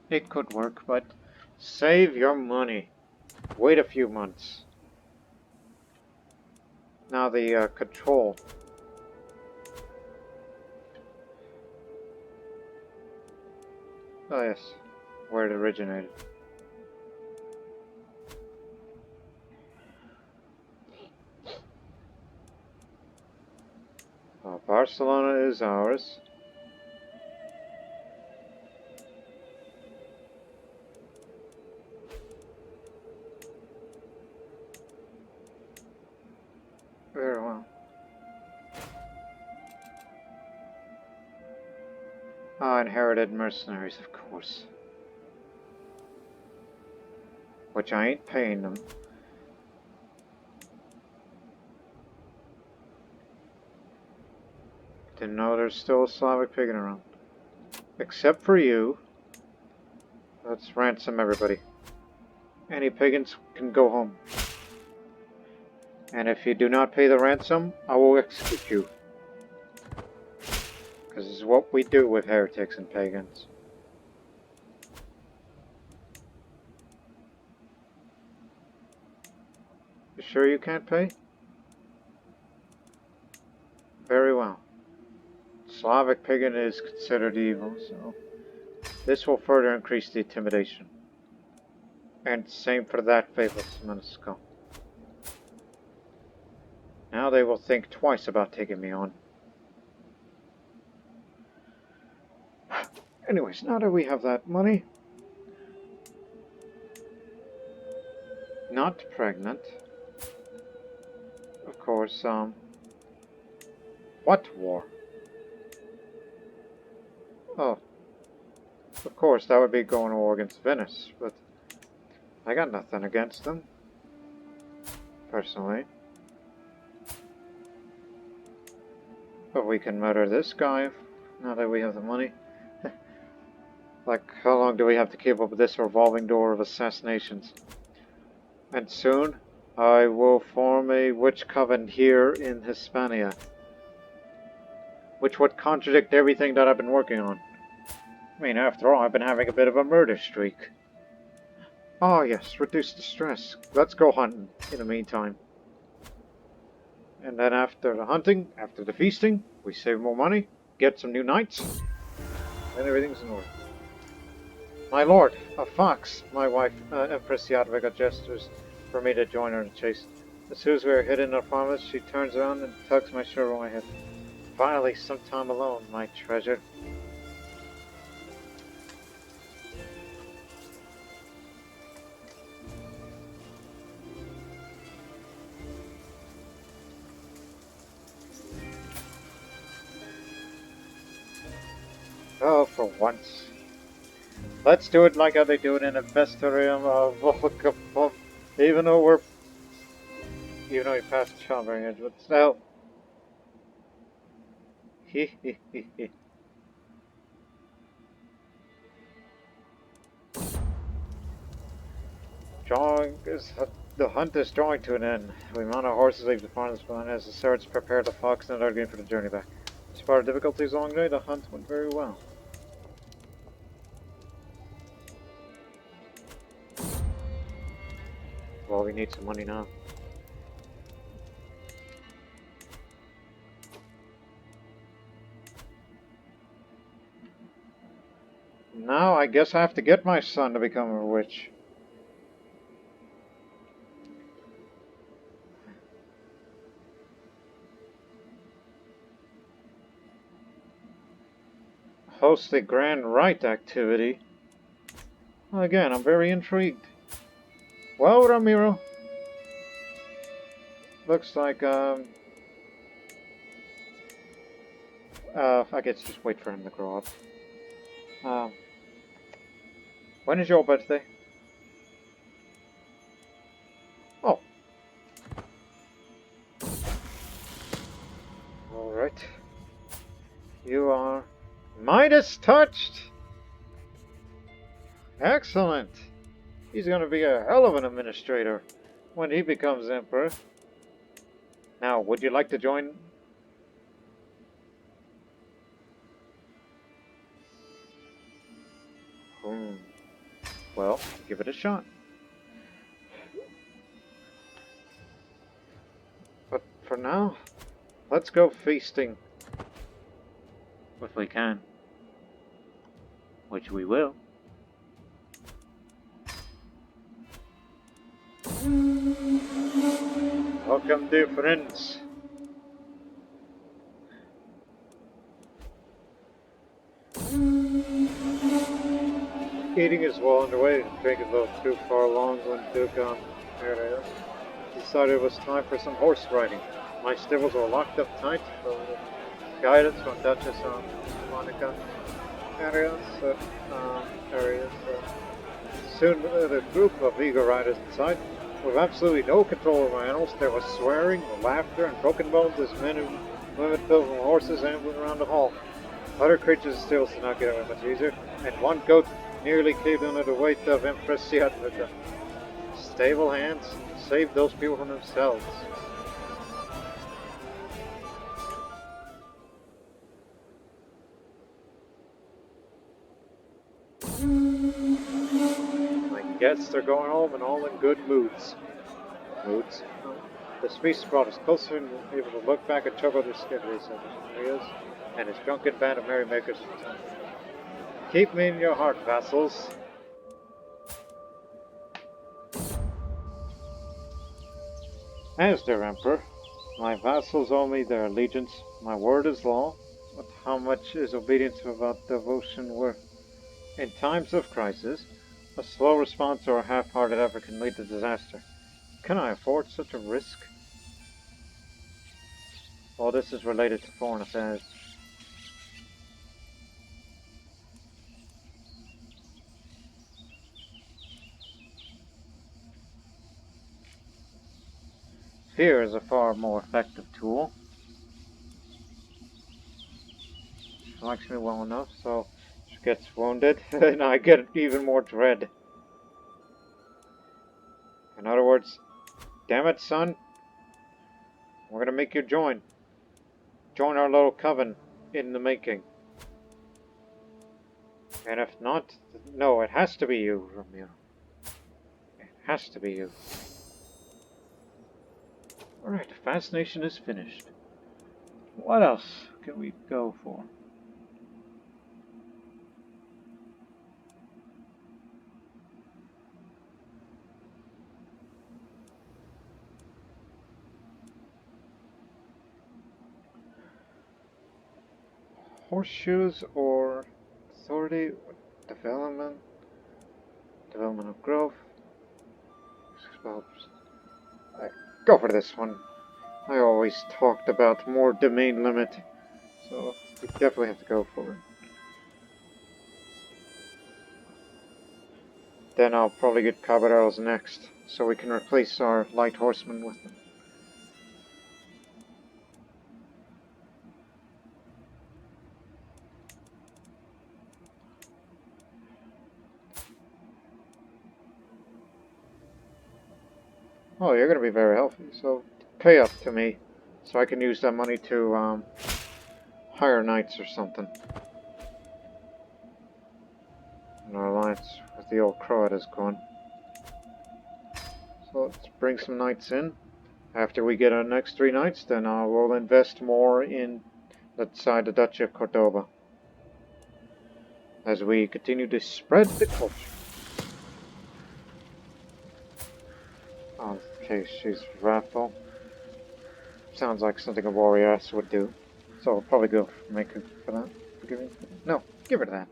It could work, but save your money. Wait a few months. Now the control. Oh yes, where it originated. Barcelona is ours. Very well. Ah, inherited mercenaries, of course. Which I ain't paying them. Didn't know there's still a Slavic pagan around. Except for you. Let's ransom everybody. Any pagans can go home. And if you do not pay the ransom, I will execute you. Because this is what we do with heretics and pagans. You sure you can't pay? Very well. Slavic pagan is considered evil, so this will further increase the intimidation. And same for that faithless Menisco. Now they will think twice about taking me on. Anyways, now that we have that money, not pregnant, of course, what war? Oh, of course, that would be going to war against Venice, but I got nothing against them, personally. But we can murder this guy, now that we have the money. Like, how long do we have to keep up with this revolving door of assassinations? And soon, I will form a Witch Coven here in Hispania. Which would contradict everything that I've been working on. I mean, after all, I've been having a bit of a murder streak. Oh yes, reduce the stress. Let's go hunting in the meantime. And then after the hunting, after the feasting, we save more money, get some new knights, and everything's in order. My lord, a fox, my wife, Empress Yadviga gestures for me to join her in the chase. As soon as we are hidden in our farmers, she turns around and tugs my shirt over my head. Finally, some time alone, my treasure. Oh, for once. Let's do it like how they do it in a Vestarium of Volcapum. Even though we passed childbearing age, but still. The hunt is drawing to an end. We mount our horses, leave the farms behind as the servants prepare the fox and are going for the journey back. As far as difficulty is long day, the hunt went very well. Well, we need some money now. Now I guess I have to get my son to become a witch. Host a grand rite activity. Again, I'm very intrigued. Well, Ramiro, looks like I guess just wait for him to grow up. When is your birthday? Oh. Alright. You are Midas touched! Excellent! He's gonna be a hell of an administrator when he becomes emperor. Now, would you like to join? Well, give it a shot. But for now, let's go feasting. If we can. Which we will. Welcome, dear friends. Eating is well underway. Drinking a little too far along when Duke decided it was time for some horse riding. My stables were locked up tight, so with guidance from Duchess Monica areas. Soon the group of eager riders inside, with absolutely no control over animals, there was swearing, laughter, and broken bones as men and women filled from horses ambling around the hall. Other creatures still did not get away much easier, and one goat nearly caved under the weight of Empress Yadvita. Stable hands saved those people from themselves. My guests are going home and all in good moods. This feast brought us closer and able to look back and chuckle at the skivvies of Asturias and his drunken band of merrymakers. Keep me in your heart, vassals. As their emperor, my vassals owe me their allegiance. My word is law, but how much is obedience without devotion worth? In times of crisis, a slow response or a half-hearted effort can lead to disaster. Can I afford such a risk? All this is related to foreign affairs. Fear is a far more effective tool. She likes me well enough, so she gets wounded, and I get even more dread. In other words, damn it, son, we're gonna make you join. Join our little coven in the making. And if not, no, it has to be you, Romeo. It has to be you. Alright, fascination is finished. What else can we go for? Horseshoes or authority, development of growth. Go for this one. I always talked about more domain limit, so we definitely have to go for it. Then I'll probably get caballeros next, so we can replace our light horsemen with them. Oh, you're gonna be very healthy, so pay up to me, so I can use that money to hire knights or something. And our alliance with the old Croat is gone. So let's bring some knights in. After we get our next 3 knights, then we'll invest more in that side of the Duchy of Cordoba. As we continue to spread the culture. Okay, she's wrathful. Sounds like something a warrioress would do. So I'll probably go make her for that. Forgive me? No, give her that.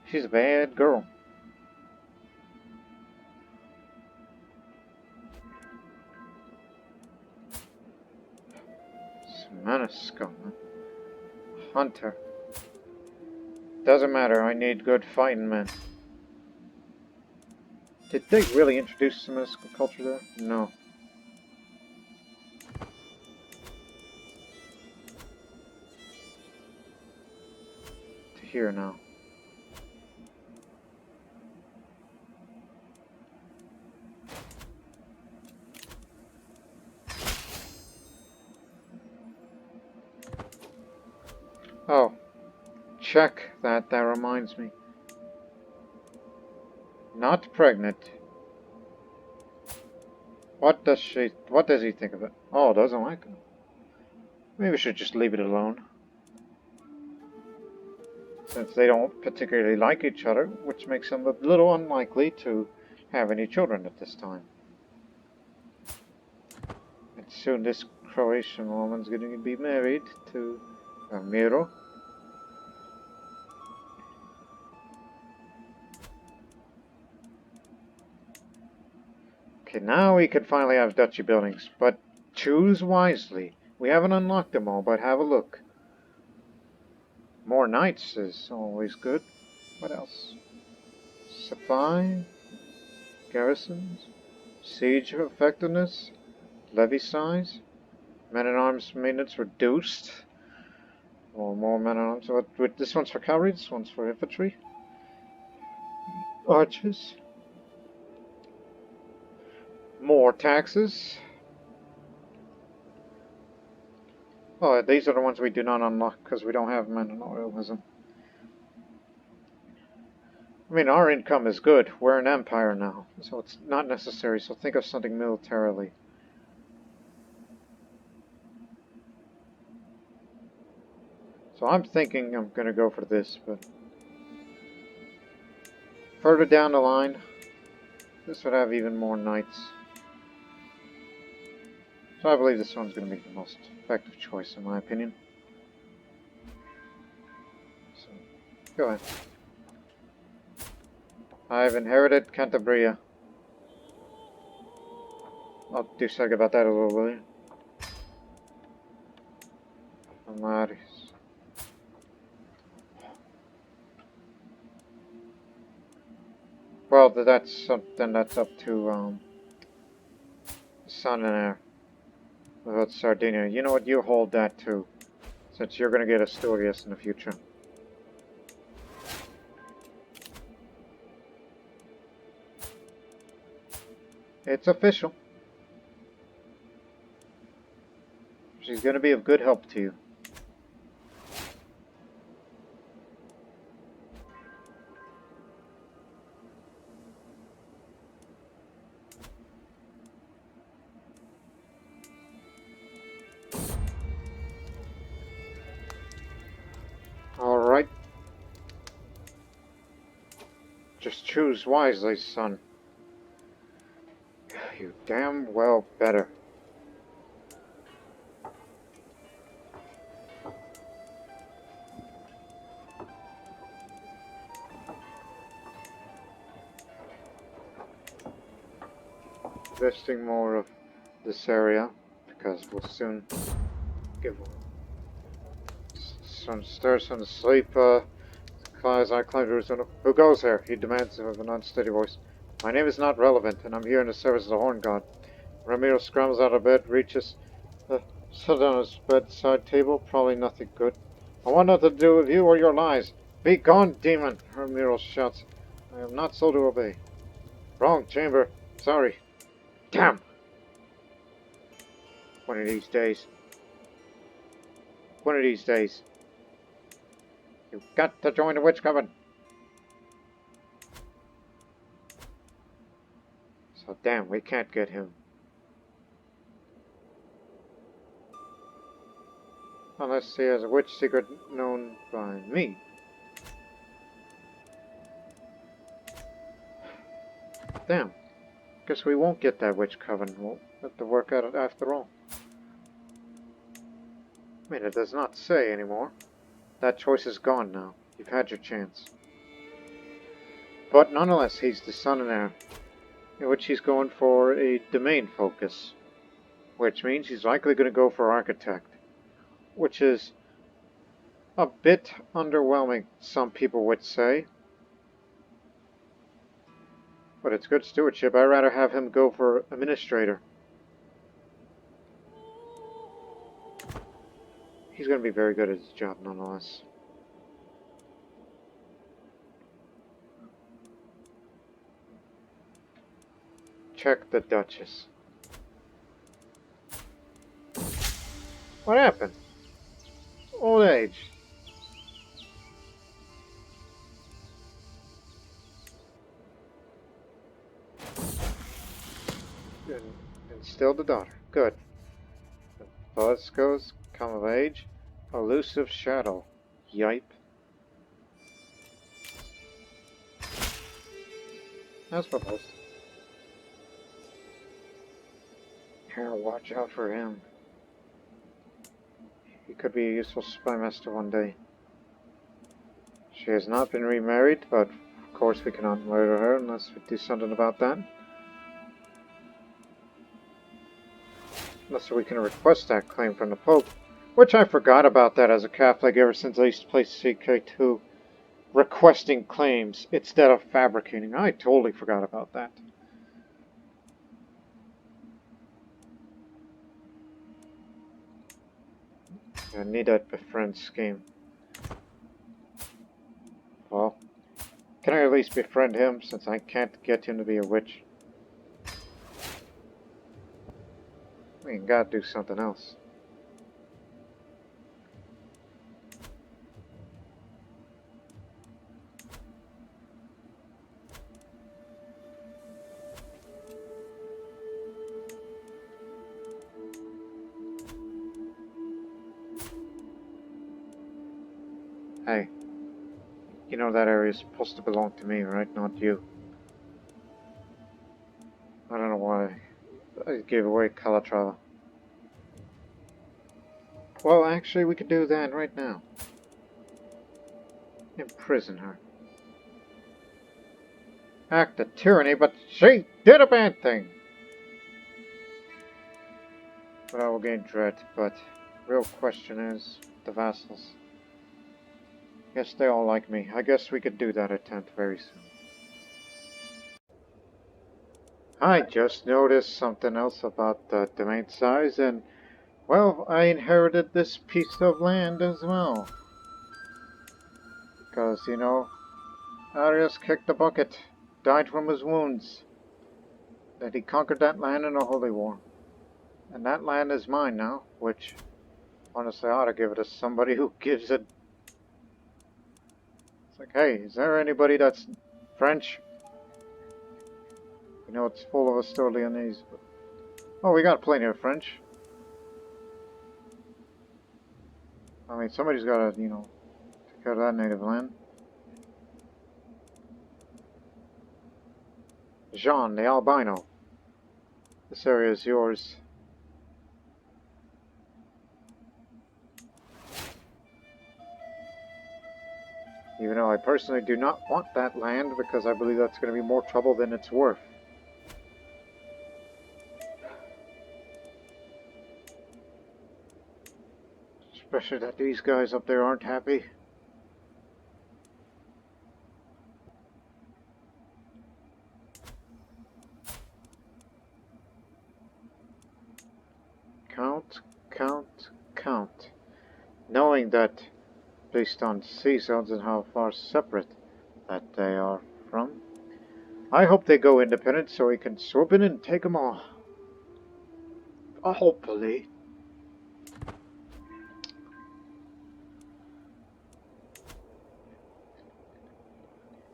She's a bad girl. Manascum. Hunter. Doesn't matter, I need good fighting men. Did they really introduce some mystical culture there? No. To here now. Oh. Check that, that reminds me. Not pregnant. What does he think of it? Oh, doesn't like it. Maybe we should just leave it alone. Since they don't particularly like each other, which makes them a little unlikely to have any children at this time. And soon this Croatian woman's going to be married to Miro. Okay, now we can finally have duchy buildings, but choose wisely. We haven't unlocked them all, but have a look. More knights is always good. What else? Supply, garrisons, siege effectiveness, levy size, men-at-arms maintenance reduced. Or more men-at-arms. This one's for cavalry, this one's for infantry. Archers. More taxes. Oh, these are the ones we do not unlock because we don't have men in oilism. I mean, our income is good. We're an empire now, so it's not necessary. So think of something militarily. So I'm thinking I'm going to go for this, but further down the line, this would have even more knights. So I believe this one's going to be the most effective choice in my opinion. So, go ahead. I've inherited Cantabria. I'll do something about that a little, will you? Amaris. Well, that's something that's up to son and heir. About Sardinia. You know what? You hold that too, since you're going to get Asturias in the future. It's official. She's going to be of good help to you. Alright. Just choose wisely, son. You damn well better. Investing more of this area because we'll soon give some stirs from the sleep. As I climb to his window. Who goes here? He demands with an unsteady voice. My name is not relevant, and I'm here in the service of the Horn God. Ramiro scrambles out of bed, reaches, sits on his bedside table. Probably nothing good. I want nothing to do with you or your lies. Be gone, demon! Ramiro shouts. I am not so to obey. Wrong chamber. Sorry. Damn! One of these days. one of these days. You've got to join the Witch Coven. So damn, we can't get him. Unless he has a witch secret known by me. Damn. Guess we won't get that Witch Coven. We'll have to work at it after all. I mean, it does not say anymore. That choice is gone now. You've had your chance. But nonetheless, he's the son and heir. In which he's going for a domain focus. Which means he's likely going to go for architect. Which is a bit underwhelming, some people would say. But it's good stewardship. I'd rather have him go for administrator. He's going to be very good at his job nonetheless. Check the Duchess. What happened? Old age. And still the daughter. Good. The Bosco's come of age. Elusive shadow. Yipe. As proposed. Here, watch out for him. He could be a useful spy master one day. She has not been remarried, but of course we cannot murder her unless we do something about that. Unless we can request that claim from the Pope. Which I forgot about that as a Catholic ever since I used to play CK2. Requesting claims instead of fabricating. I totally forgot about that. I need that befriend scheme. Well, can I at least befriend him since I can't get him to be a witch? We gotta do something else. Hey, you know that area is supposed to belong to me, right? Not you. I don't know why I gave away Calatrava. Well, actually, we could do that right now. Imprison her. Act of tyranny, but she did a bad thing. But I will gain dread, but real question is the vassals. Yes, they all like me. I guess we could do that attempt very soon. I just noticed something else about the domain size, and, well, I inherited this piece of land as well. Because, you know, Arius kicked the bucket, died from his wounds. That he conquered that land in a holy war. And that land is mine now, which, honestly, I ought to give it to somebody who gives it. It's like, hey, is there anybody that's French? You know, it's full of Asturianese. But... oh, we got plenty of French. I mean, somebody's got to, you know, take care of that native land. Jean, the albino. This area is yours. Even though I personally do not want that land because I believe that's going to be more trouble than it's worth. Especially that these guys up there aren't happy. Count, count, count. Knowing that, based on sea zones and how far separate that they are from, I hope they go independent so we can swoop in and take them all. Hopefully.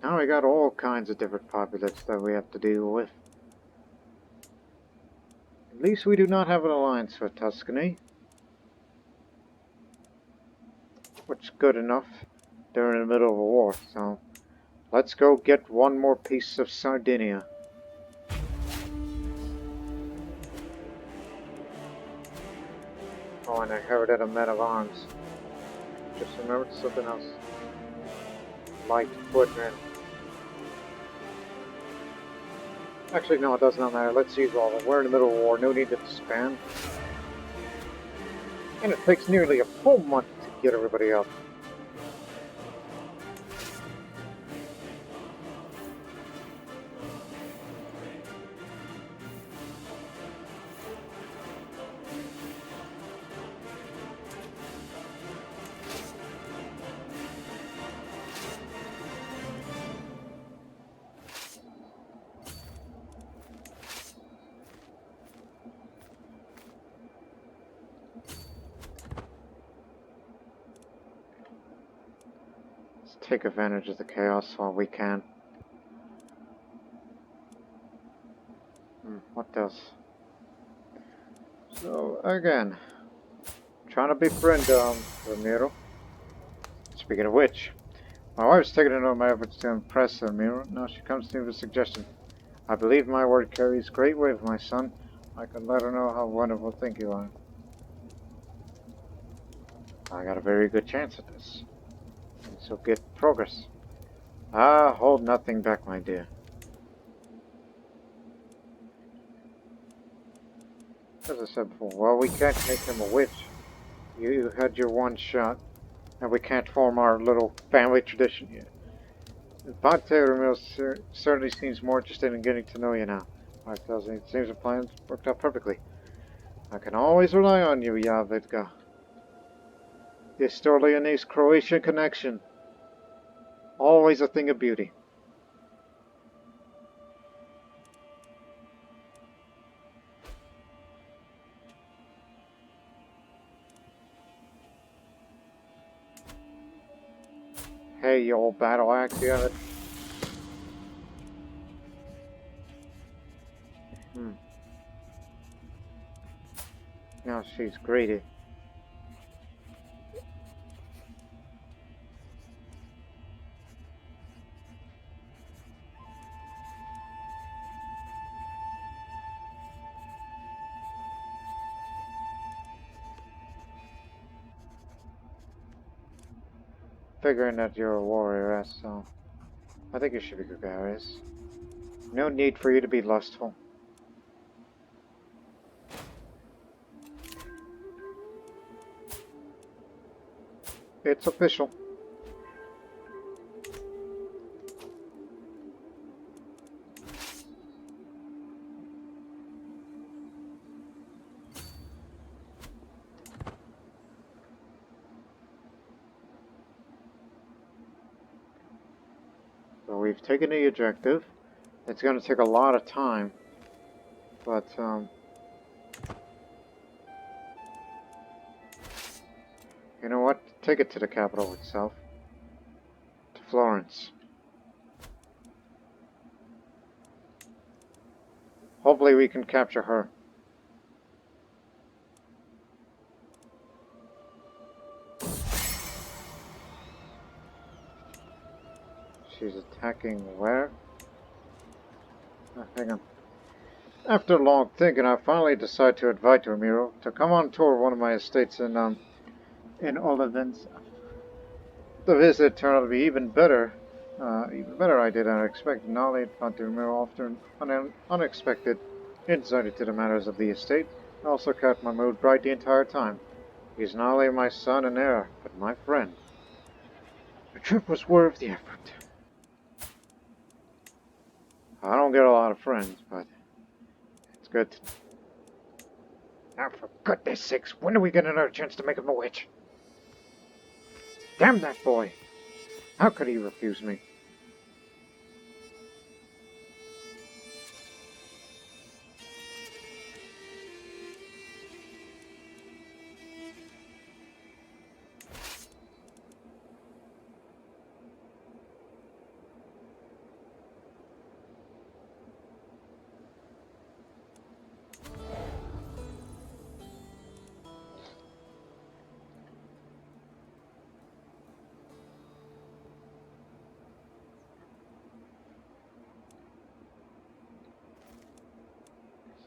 Now we got all kinds of different populates that we have to deal with. At least we do not have an alliance with Tuscany. Which is good enough. They're in the middle of a war, so let's go get one more piece of Sardinia. Oh, and I heard at a men of arms. Just remembered something else. Light footmen. Actually, no, it does not matter. Let's use all of them. We're in the middle of war. No need to spam. And it takes nearly a full month to get everybody up. Take advantage of the chaos while we can. What else? So, again, trying to befriend, Ramiro. Speaking of which, my wife's taken into my efforts to impress Ramiro. Now she comes to me with a suggestion. I believe my word carries great weight with my son. I could let her know how wonderful think you are. I got a very good chance at this. So get progress. Ah, hold nothing back, my dear. As I said before, well, we can't make him a witch. You had your one shot, and we can't form our little family tradition yet. Ponte Ramiro certainly seems more interested in getting to know you now. I tells me it seems the plan worked out perfectly. I can always rely on you, Yavidka. The Asturlianese-Croatian connection. Always a thing of beauty. Hey, you old battle axe, you have it. Now she's greedy. Figuring that you're a warrioress, so I think you should be gregarious. No need for you to be lustful. It's official. So we've taken the objective. It's going to take a lot of time, but you know what? Take it to the capital itself. To Florence. Hopefully we can capture her. She's attacking where? Hang on. After long thinking, I finally decided to invite Ramiro to come on tour of one of my estates in Olivenza. The visit turned out to be even better idea than I expected. Not only did Ramiro offer an unexpected insight into the matters of the estate, I also kept my mood bright the entire time. He's not only my son and heir, but my friend. The trip was worth the effort. I don't get a lot of friends, but it's good. Now, for goodness sakes, when do we get another chance to make him a witch? Damn that boy! How could he refuse me?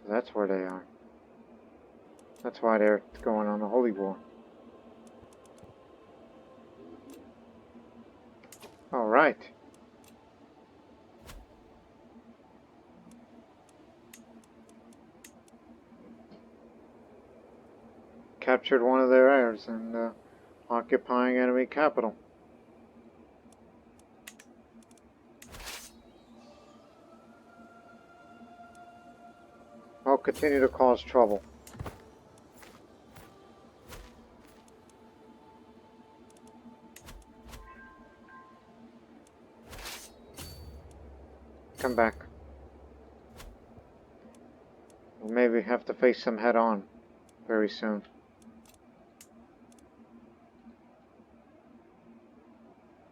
So that's where they are. That's why they're going on a holy war. Alright. Captured one of their heirs and occupying enemy capital. I'll continue to cause trouble. Come back. We'll maybe have to face them head on very soon.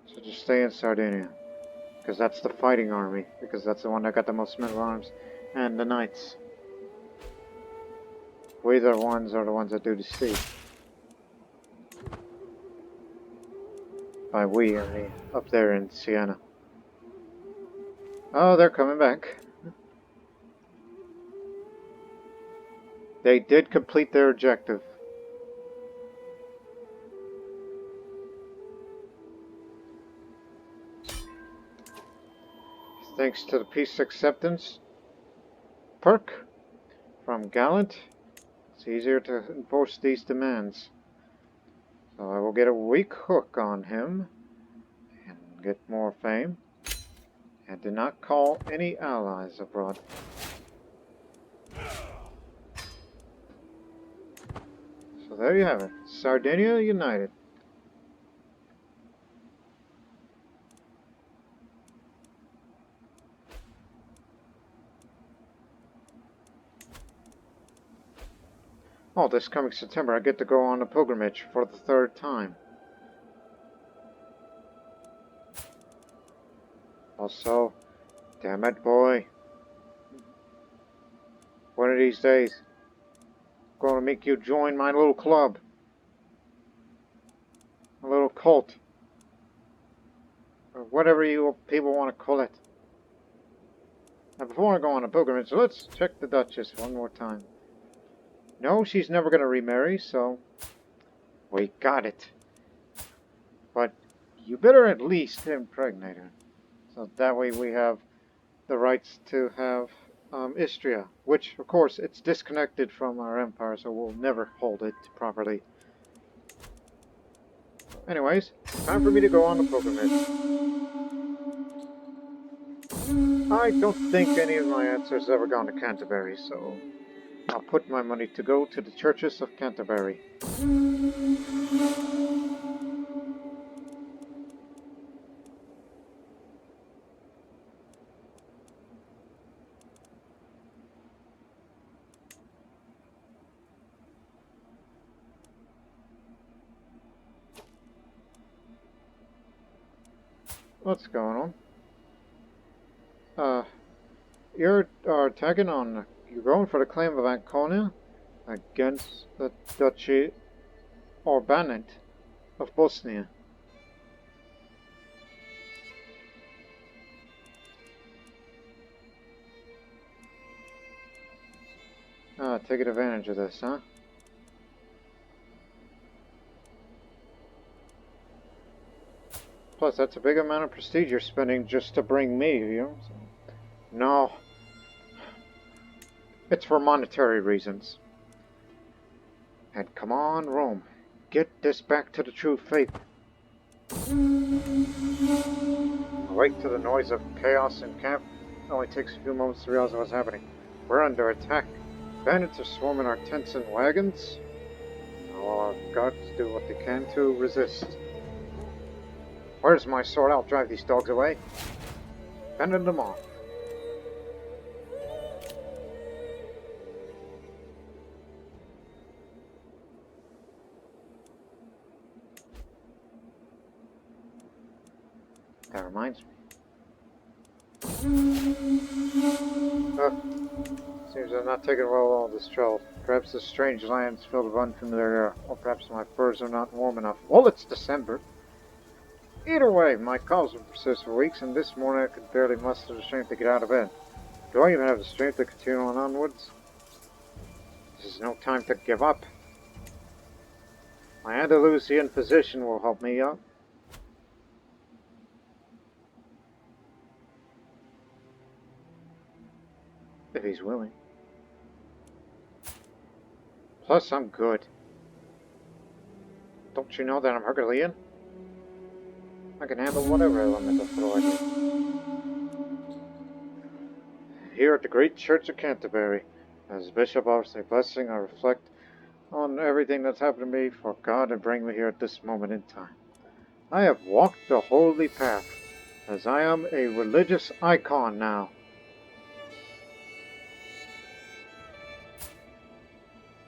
So just stay in Sardinia. Because that's the fighting army. Because that's the one that got the most men of arms. And the knights. We the ones are the ones that do the siege. By we, I mean up there in Siena. Oh, they're coming back. They did complete their objective. Thanks to the peace acceptance perk from Gallant, it's easier to enforce these demands. So I will get a weak hook on him and get more fame. And do not call any allies abroad. So there you have it. Sardinia united. Oh, this coming September I get to go on a pilgrimage for the 3rd time. Also, damn it, boy. One of these days, I'm going to make you join my little club. A little cult. Or whatever you people want to call it. Now, before I go on a pilgrimage, let's check the Duchess one more time. No, she's never going to remarry, so we got it. But you better at least impregnate her. So that way we have the rights to have Istria, which, of course, it's disconnected from our empire, so we'll never hold it properly. Anyways, time for me to go on the pilgrimage. I don't think any of my answers have ever gone to Canterbury, so I'll put my money to go to the churches of Canterbury. What's going on? You're tagging on. You're going for the claim of Ancona against the Duchy Orbanate of Bosnia. Taking advantage of this, huh? Plus, that's a big amount of prestige you're spending just to bring me, you know? So, no. It's for monetary reasons. And come on, Rome. Get this back to the true faith. Awake to the noise of chaos in camp. It only takes a few moments to realize what's happening. We're under attack. Bandits are swarming our tents and wagons. All our guards do what they can to resist. Where's my sword? I'll drive these dogs away. Fending them off. That reminds me. Seems I'm not taking well all this travel. Perhaps this strange land's filled with unfamiliar air, or perhaps my furs are not warm enough. Well, it's December. Either way, my calls will persist for weeks, and this morning I could barely muster the strength to get out of bed. Do I even have the strength to continue on onwards? This is no time to give up. My Andalusian physician will help me out. If he's willing. Plus, I'm good. Don't you know that I'm Herculean? I can handle whatever element of throw at me. Here at the great Church of Canterbury, as Bishop offers a blessing, I reflect on everything that's happened to me for God to bring me here at this moment in time. I have walked the holy path, as I am a religious icon now.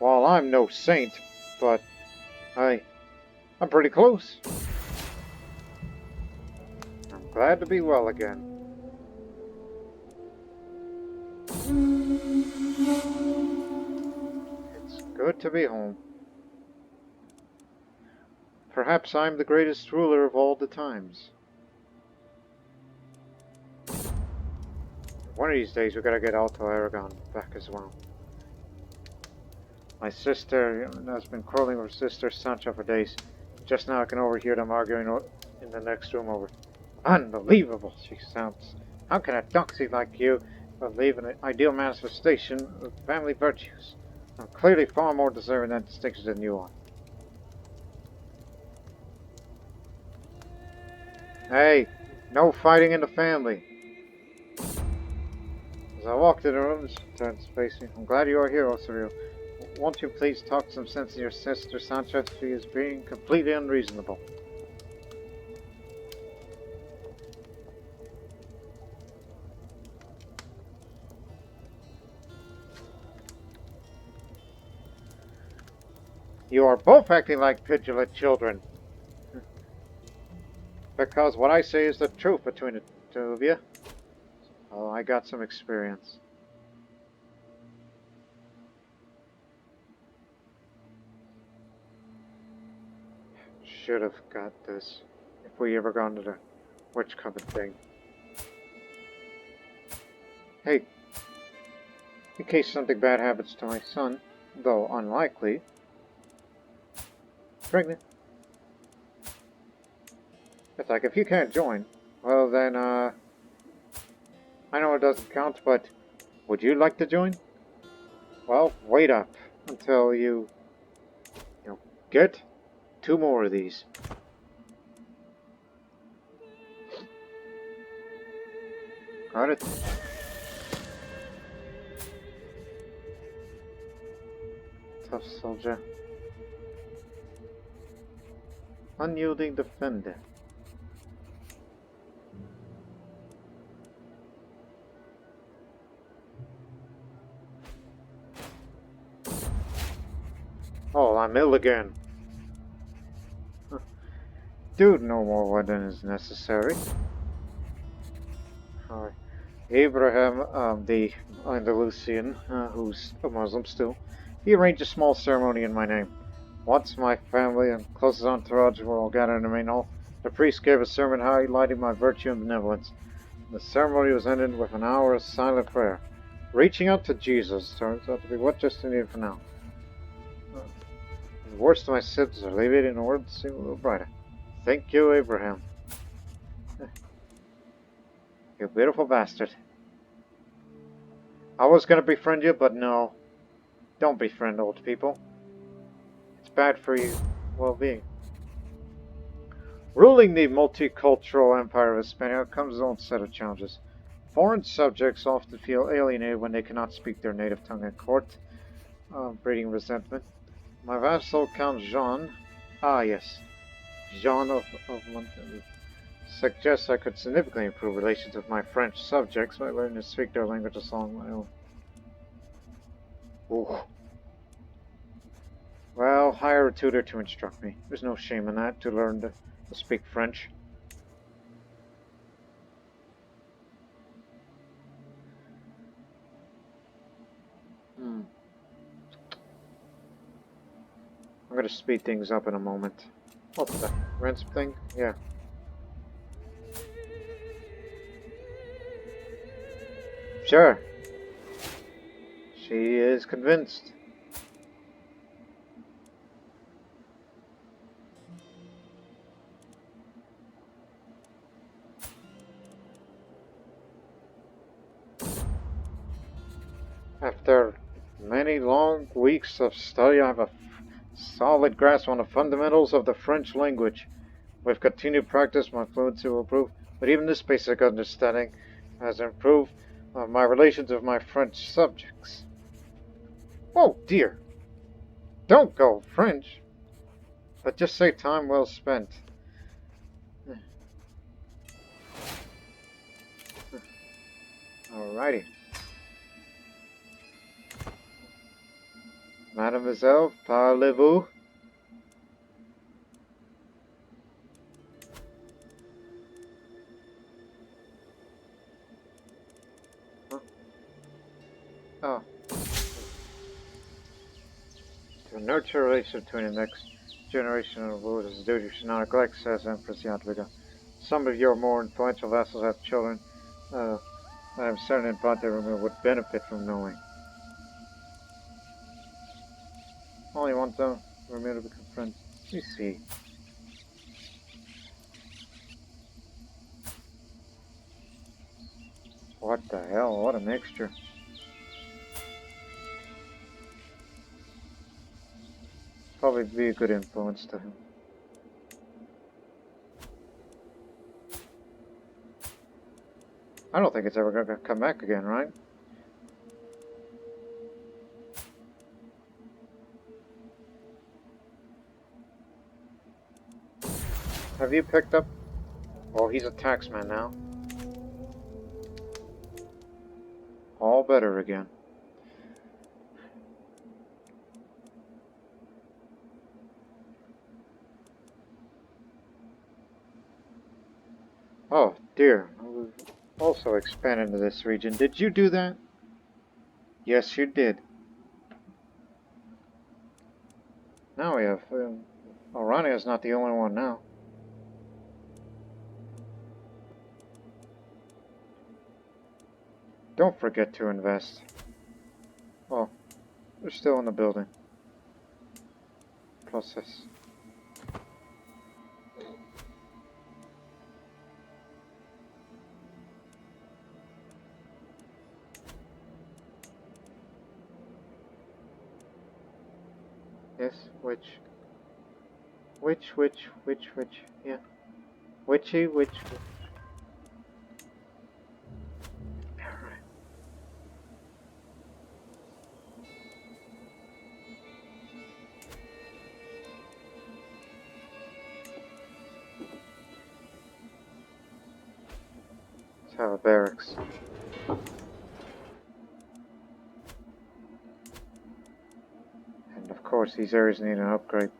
Well, I'm no saint, but I'm pretty close. I'm glad to be well again. It's good to be home. Perhaps I'm the greatest ruler of all the times. One of these days we gotta get Alto Aragon back as well. My sister has been quarreling with Sister Sancha for days. Just now I can overhear them arguing in the next room over. Unbelievable, she sounds. How can a doxy like you believe in an ideal manifestation of family virtues? I'm clearly far more deserving that distinction than you are. Hey, no fighting in the family. As I walked in the room, she turned to face me. I'm glad you are here, Osoriu. Won't you please talk some sense to your sister Sancha? She is being completely unreasonable. You are both acting like vigilant children. Because what I say is the truth between the two of you. Oh, I got some experience. Should have got this if we ever gone to the Witch Coven thing. Hey, in case something bad happens to my son, though unlikely. Pregnant. It's like, if you can't join, well then, I know it doesn't count, but would you like to join? Well, wait up until you get 2 more of these. Got it? Tough soldier. Unyielding defender. Oh, I'm ill again. Dude, no more weapon is necessary. Alright. Abraham, the Andalusian, who's a Muslim still, he arranged a small ceremony in my name. Once my family and closest entourage were all gathered in the main hall, the priest gave a sermon highlighting my virtue and benevolence. The ceremony was ended with an hour of silent prayer. Reaching out to Jesus turns out to be what just needed for now. The worst of my sins are alleviated in order to seem a little brighter. Thank you, Abraham. You beautiful bastard. I was gonna befriend you, but no. Don't befriend old people. It's bad for your well-being. Ruling the multicultural empire of Hispania comes its own set of challenges. Foreign subjects often feel alienated when they cannot speak their native tongue at court, breeding resentment. My vassal Count Jean, Jean of Montaigne, suggests I could significantly improve relations with my French subjects by learning to speak their language along my own. Ooh. Well, hire a tutor to instruct me. There's no shame in that, to learn to speak French. I'm gonna speed things up in a moment. What's that? Ransom thing? Yeah. Sure. She is convinced. After many long weeks of study, I have a solid grasp on the fundamentals of the French language. With continued practice, my fluency will improve, but even this basic understanding has improved my relations with my French subjects. Oh dear! Don't go French! But just say time well spent. Alrighty. Mademoiselle, parlez-vous? Huh? Oh. To nurture a relationship between the next generation of rulers is duty you should not neglect, says Empress Jadwiga. Some of your more influential vassals have children. I am certain Pate would benefit from knowing. Only want them Romeo to become friends. We see. What the hell? What a mixture. Probably be a good influence to him. I don't think it's ever gonna come back again, right? Have you picked up? Oh, he's a taxman now. All better again. Oh dear, I was also expanded into this region. Did you do that? Yes, you did. Now we have... Orania's not the only one now. Don't forget to invest. Oh, they're still in the building. Plus this. Yes, which? Yeah. Witchy, which. Alright. Let's have a barracks. And of course, these areas need an upgrade.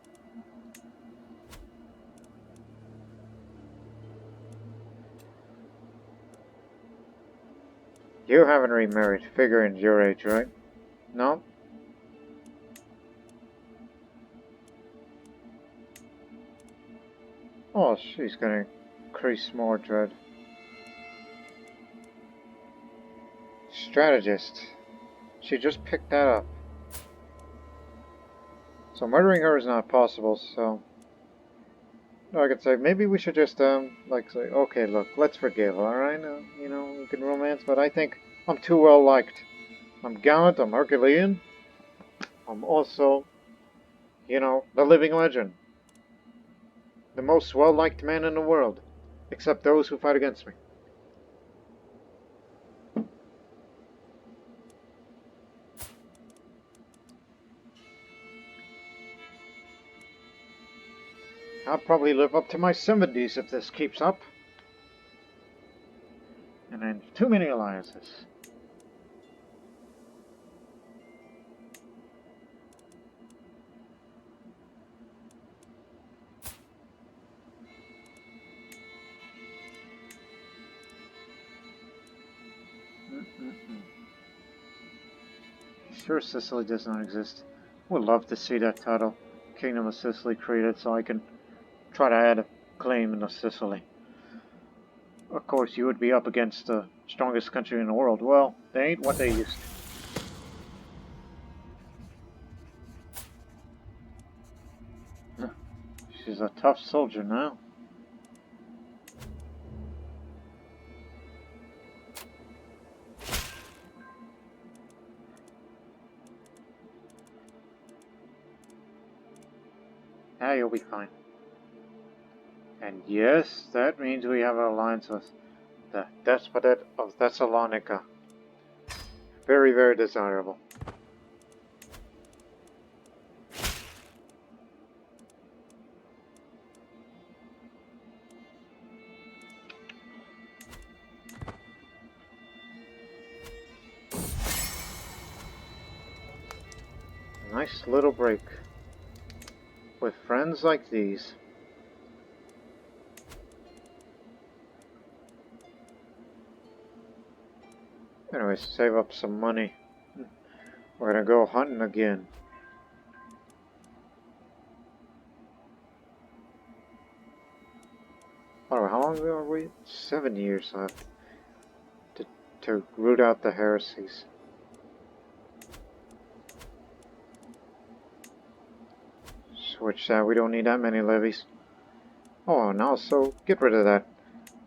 You haven't remarried, figuring your age, right? No? Oh, she's gonna increase more dread. Strategist. She just picked that up. So murdering her is not possible, so... I could say, maybe we should just, like say, okay, look, let's forgive, alright? You know, we can romance, but I think I'm too well liked. I'm gallant, I'm Herculean. I'm also, you know, the living legend. The most well-liked man in the world. Except those who fight against me. I'll probably live up to my 70s if this keeps up. And then too many alliances. Sure, Sicily does not exist. Would love to see that title, Kingdom of Sicily, created so I can try to add a claim into Sicily. Of course, you would be up against the strongest country in the world. Well, they ain't what they used to. She's a tough soldier now. Ah, you'll be fine. And yes, that means we have an alliance with the Despotate of Thessalonica. Very, very desirable. Nice little break. With friends like these. Anyway, save up some money. We're gonna go hunting again. Oh, how long are we? 7 years left to root out the heresies. Switch that. We don't need that many levies. Oh, and also get rid of that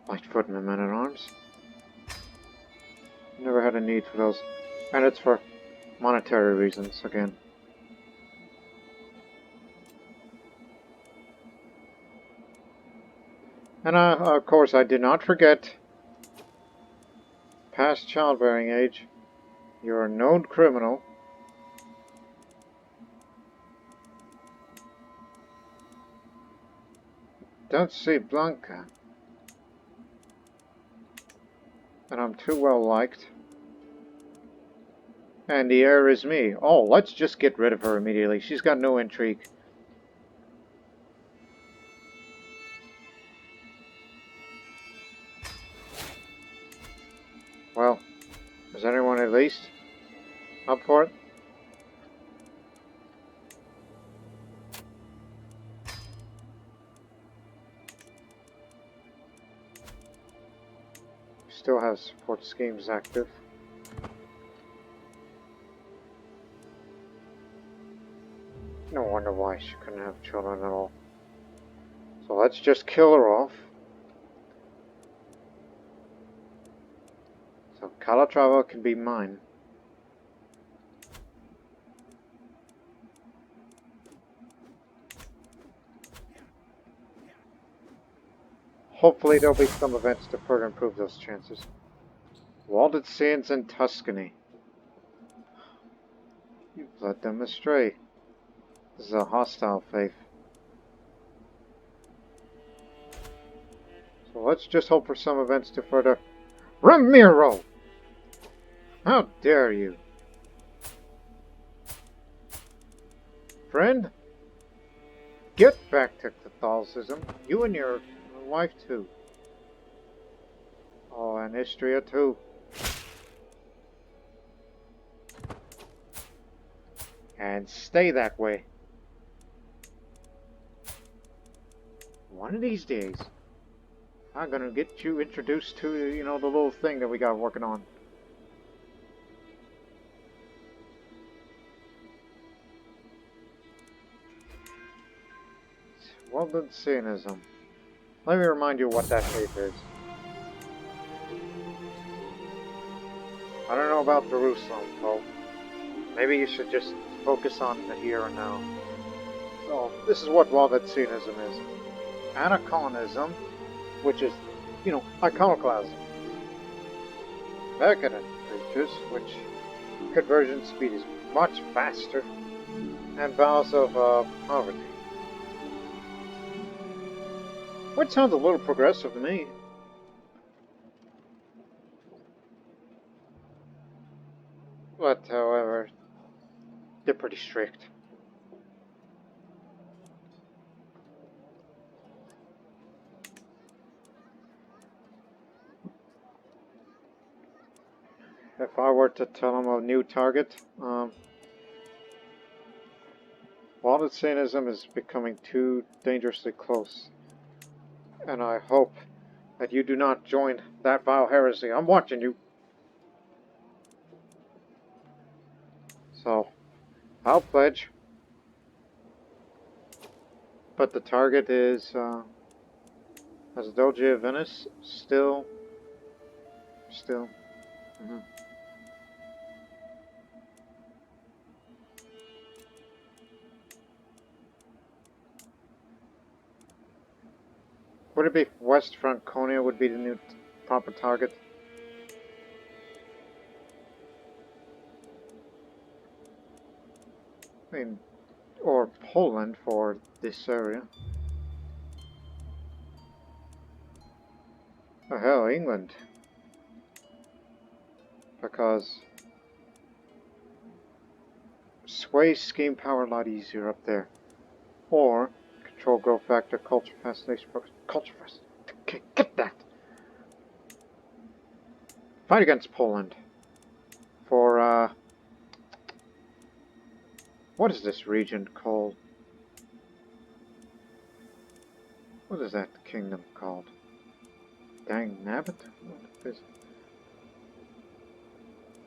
Lightfoot and the men-at-arms. Never had a need for those, and it's for monetary reasons again. And of course, I did not forget. Past childbearing age. You're a known criminal. Don't see Blanca. And I'm too well liked. And the heir is me. Oh, let's just get rid of her immediately. She's got no intrigue. Well, is anyone at least up for it? Still have support schemes active. No wonder why she couldn't have children at all. So let's just kill her off. So Calatrava can be mine. Hopefully there'll be some events to further improve those chances. Walled sands in Tuscany. You've led them astray. This is a hostile faith. So let's just hope for some events to further... Ramiro! How dare you? Friend? Get back to Catholicism. You and your wife too. Oh, and Istria too. And stay that way. One of these days, I'm gonna get you introduced to, you know, the little thing that we got working on. Waldensianism. Let me remind you what that faith is. I don't know about Jerusalem, Pope. Maybe you should just focus on the here and now. So, this is what Waldensianism is. Anaconism, which is, you know, iconoclasm. Decadent creatures, which conversion speed is much faster, and vows of poverty. Which sounds a little progressive to me. But, however, they're pretty strict. If I were to tell them a new target, Waldensianism is becoming too dangerously close. And I hope that you do not join that vile heresy. I'm watching you. So, I'll pledge. But the target is, as Doge of Venice, still. Mm-hmm. Would it be West Franconia would be the new proper target? I mean, or Poland for this area. Oh hell, England. Because sway scheme power a lot easier up there. Or control growth factor, culture fascination, culture fascination. Okay, get that! Fight against Poland. For, what is this region called? What is that kingdom called? Dang nabbit? What is it?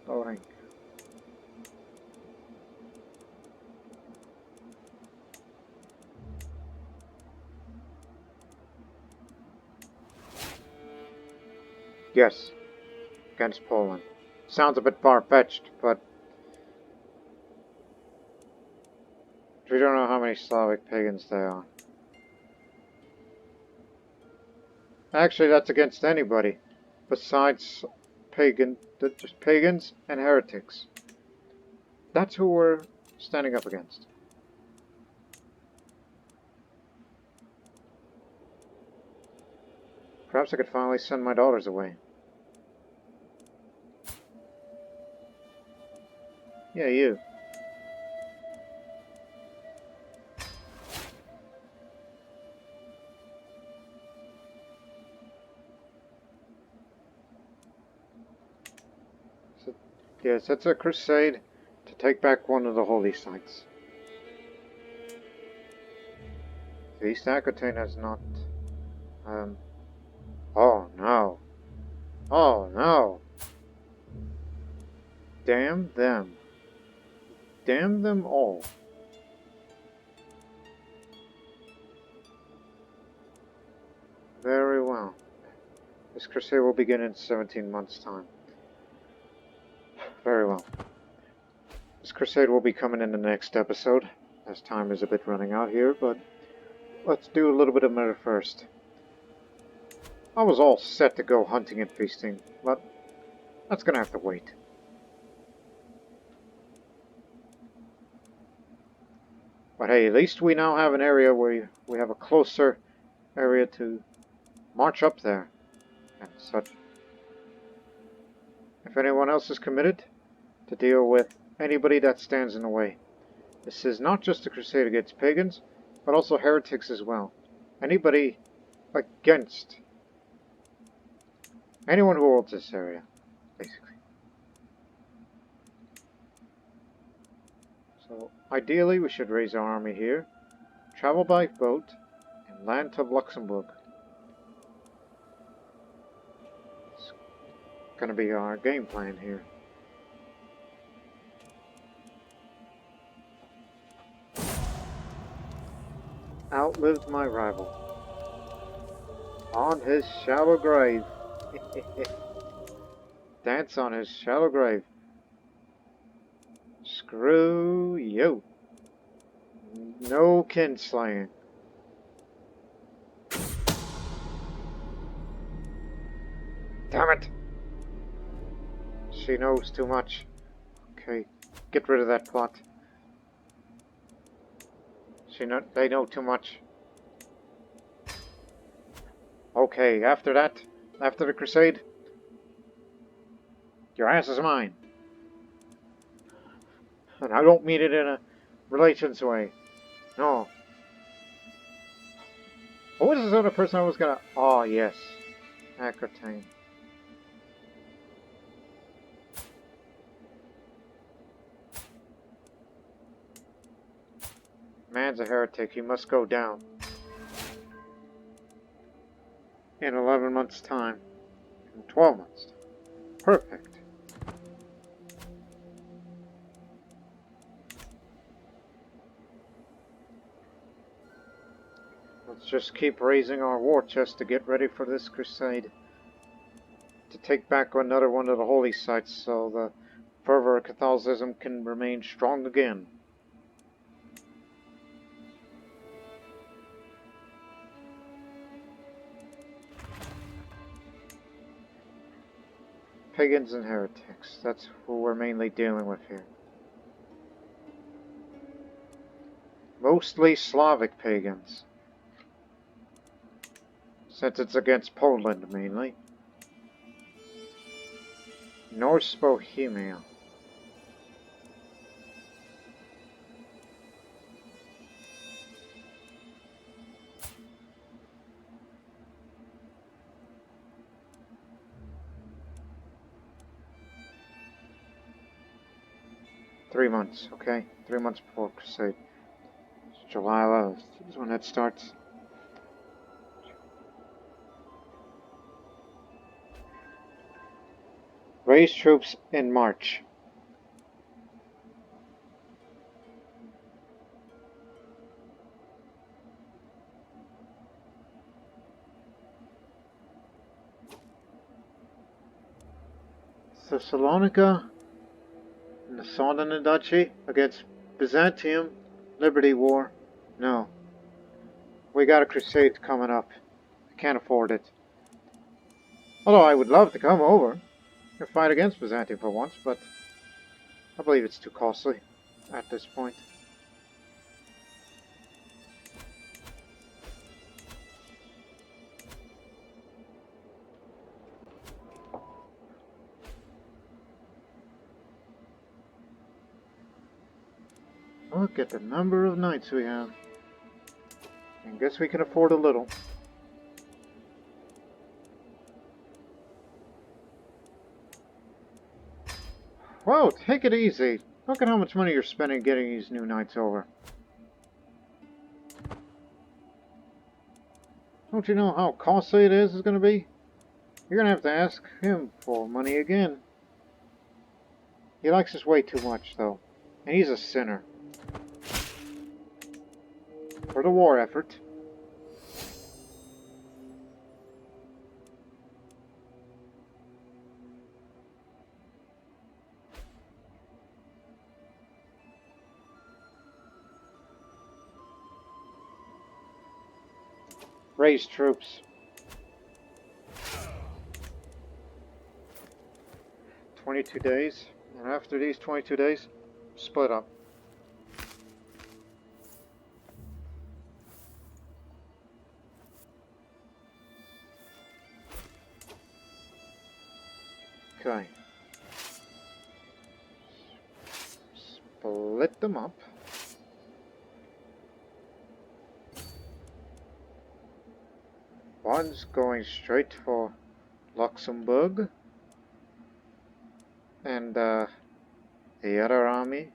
Loading. Yes, against Poland. Sounds a bit far-fetched, but we don't know how many Slavic pagans there are. Actually, that's against anybody besides just pagans and heretics. That's who we're standing up against. Perhaps I could finally send my daughters away. Yeah, you. So, yes, it's a crusade to take back one of the holy sites. The East Aquitaine has not... Oh no. Oh no. Damn them. Damn them all. Very well. This crusade will begin in 17 months' time. Very well. This crusade will be coming in the next episode, as time is a bit running out here, but let's do a little bit of murder first. I was all set to go hunting and feasting, but that's gonna have to wait. But hey, at least we now have an area where we have a closer area to march up there and such. If anyone else is committed to deal with anybody that stands in the way. This is not just a crusade against pagans, but also heretics as well. Anybody against anyone who holds this area, basically. So, ideally, we should raise our army here, travel by boat, and land to Luxembourg. It's gonna be our game plan here. Outlived my rival. On his shallow grave. Dance on his shallow grave. Screw you. No kinslaying. Damn it! She knows too much. Okay, get rid of that plot. They know too much. Okay, after that, after the crusade, your ass is mine. And I don't mean it in a relations way. No. What was this other person I was gonna... Oh, yes. Aquitaine. Man's a heretic. He must go down. In 11 months' time. In 12 months' time. Perfect. Let's just keep raising our war chest to get ready for this crusade. To take back another one of the holy sites so the fervor of Catholicism can remain strong again. Pagans and heretics. That's who we're mainly dealing with here. Mostly Slavic pagans. Since it's against Poland mainly. Norse Bohemia. Months, okay? 3 months before Crusade. It's July 11th is when that starts. Raise troops in March. Thessalonica and the Southern Duchy against Byzantium. Liberty War. No. We got a crusade coming up. I can't afford it. Although I would love to come over and fight against Byzantium for once, but I believe it's too costly at this point. Look at the number of knights we have. I guess we can afford a little. Whoa, take it easy. Look at how much money you're spending getting these new knights over. Don't you know how costly it is going to be? You're going to have to ask him for money again. He likes us way too much, though. And he's a sinner. For the war effort. Raise troops. 22 days. And after these 22 days, split up. Okay. Split them up. One's going straight for Luxembourg. And the other army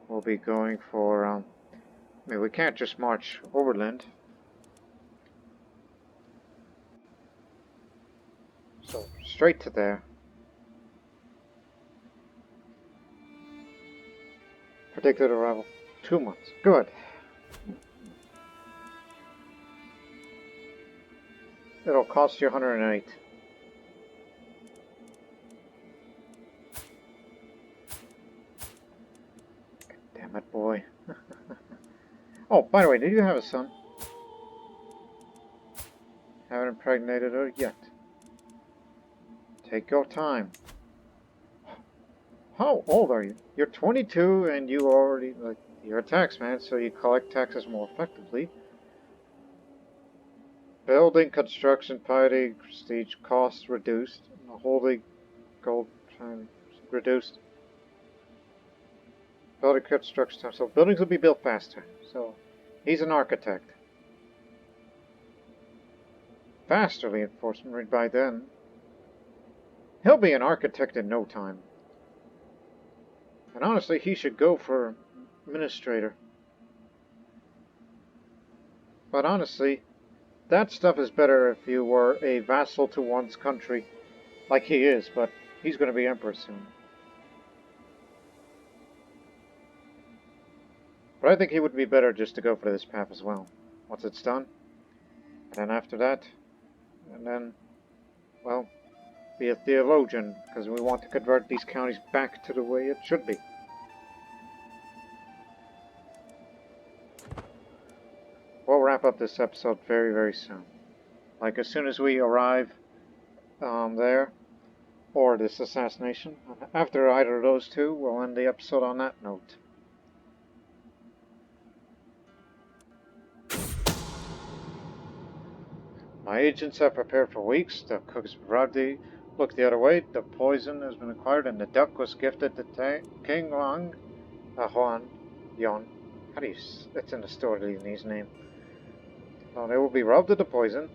will be going for, I mean, we can't just march overland. So, straight to there. Predicted arrival, 2 months. Good. It'll cost you 108. Damn it, boy. Oh, by the way, did you have a son? Haven't impregnated her yet. Take your time. How old are you? You're 22 and you already, like, you're a taxman, so you collect taxes more effectively. Building, construction, piety, prestige, costs reduced. Holy gold time reduced. Building, construction time. So buildings will be built faster. So he's an architect. Faster reinforcement by then. He'll be an architect in no time. And honestly, he should go for administrator. But honestly, that stuff is better if you were a vassal to one's country, like he is, but he's going to be emperor soon. But I think he would be better just to go for this path as well, once it's done. And then after that, and then, well, be a theologian, because we want to convert these counties back to the way it should be. We'll wrap up this episode very, very soon. Like, as soon as we arrive there, or this assassination. After either of those two, we'll end the episode on that note. My agents have prepared for weeks. The cook's bravely looked the other way. The poison has been acquired, and the duck was gifted to King Huang. Huan Yon. How do you? It's in the Story's name. Now they will be robbed of the poison,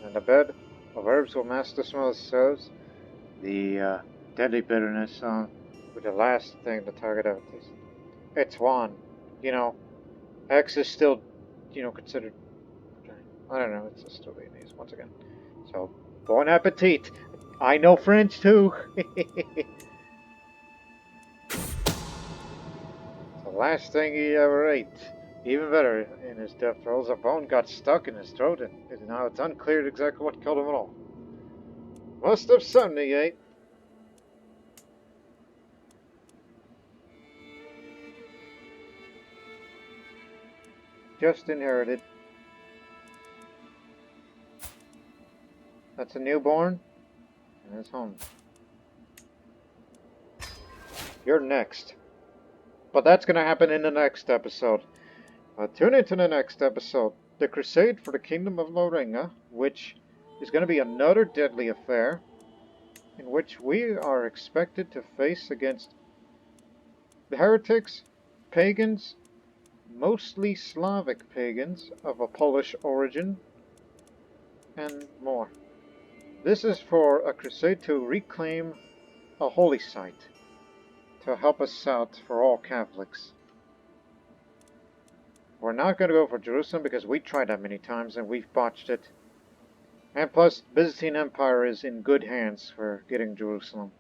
and the bed of herbs will mask the smell of cells. The deadly bitterness with the last thing the target out. It's Juan. You know, X is still, considered. I don't know. It's a Story's once again. So, bon appetit. I know French too. The last thing he ever ate. Even better, in his death throes, a bone got stuck in his throat, and now it's unclear exactly what killed him at all. Must have something he ate. Just inherited. That's a newborn, and it's home. You're next. But that's going to happen in the next episode. Tune into the next episode. The Crusade for the Kingdom of Loringa, which is going to be another deadly affair, in which we are expected to face against the heretics, pagans, mostly Slavic pagans of a Polish origin, and more. This is for a crusade to reclaim a holy site, to help us out for all Catholics. We're not going to go for Jerusalem because we tried that many times and we've botched it. And plus, the Byzantine Empire is in good hands for getting Jerusalem.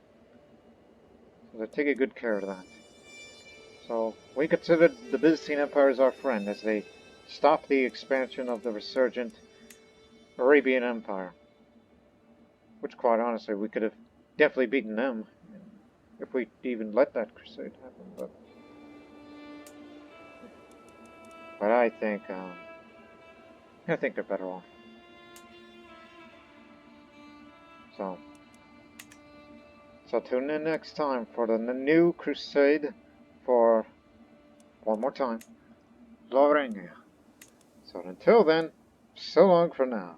So they're taking good care of that. So we consider the Byzantine Empire as our friend as they stop the expansion of the resurgent Arabian Empire. Which, quite honestly, we could have definitely beaten them if we even let that crusade happen. But I think they're better off. So tune in next time for the new crusade for, one more time, Loringa. So until then, so long for now.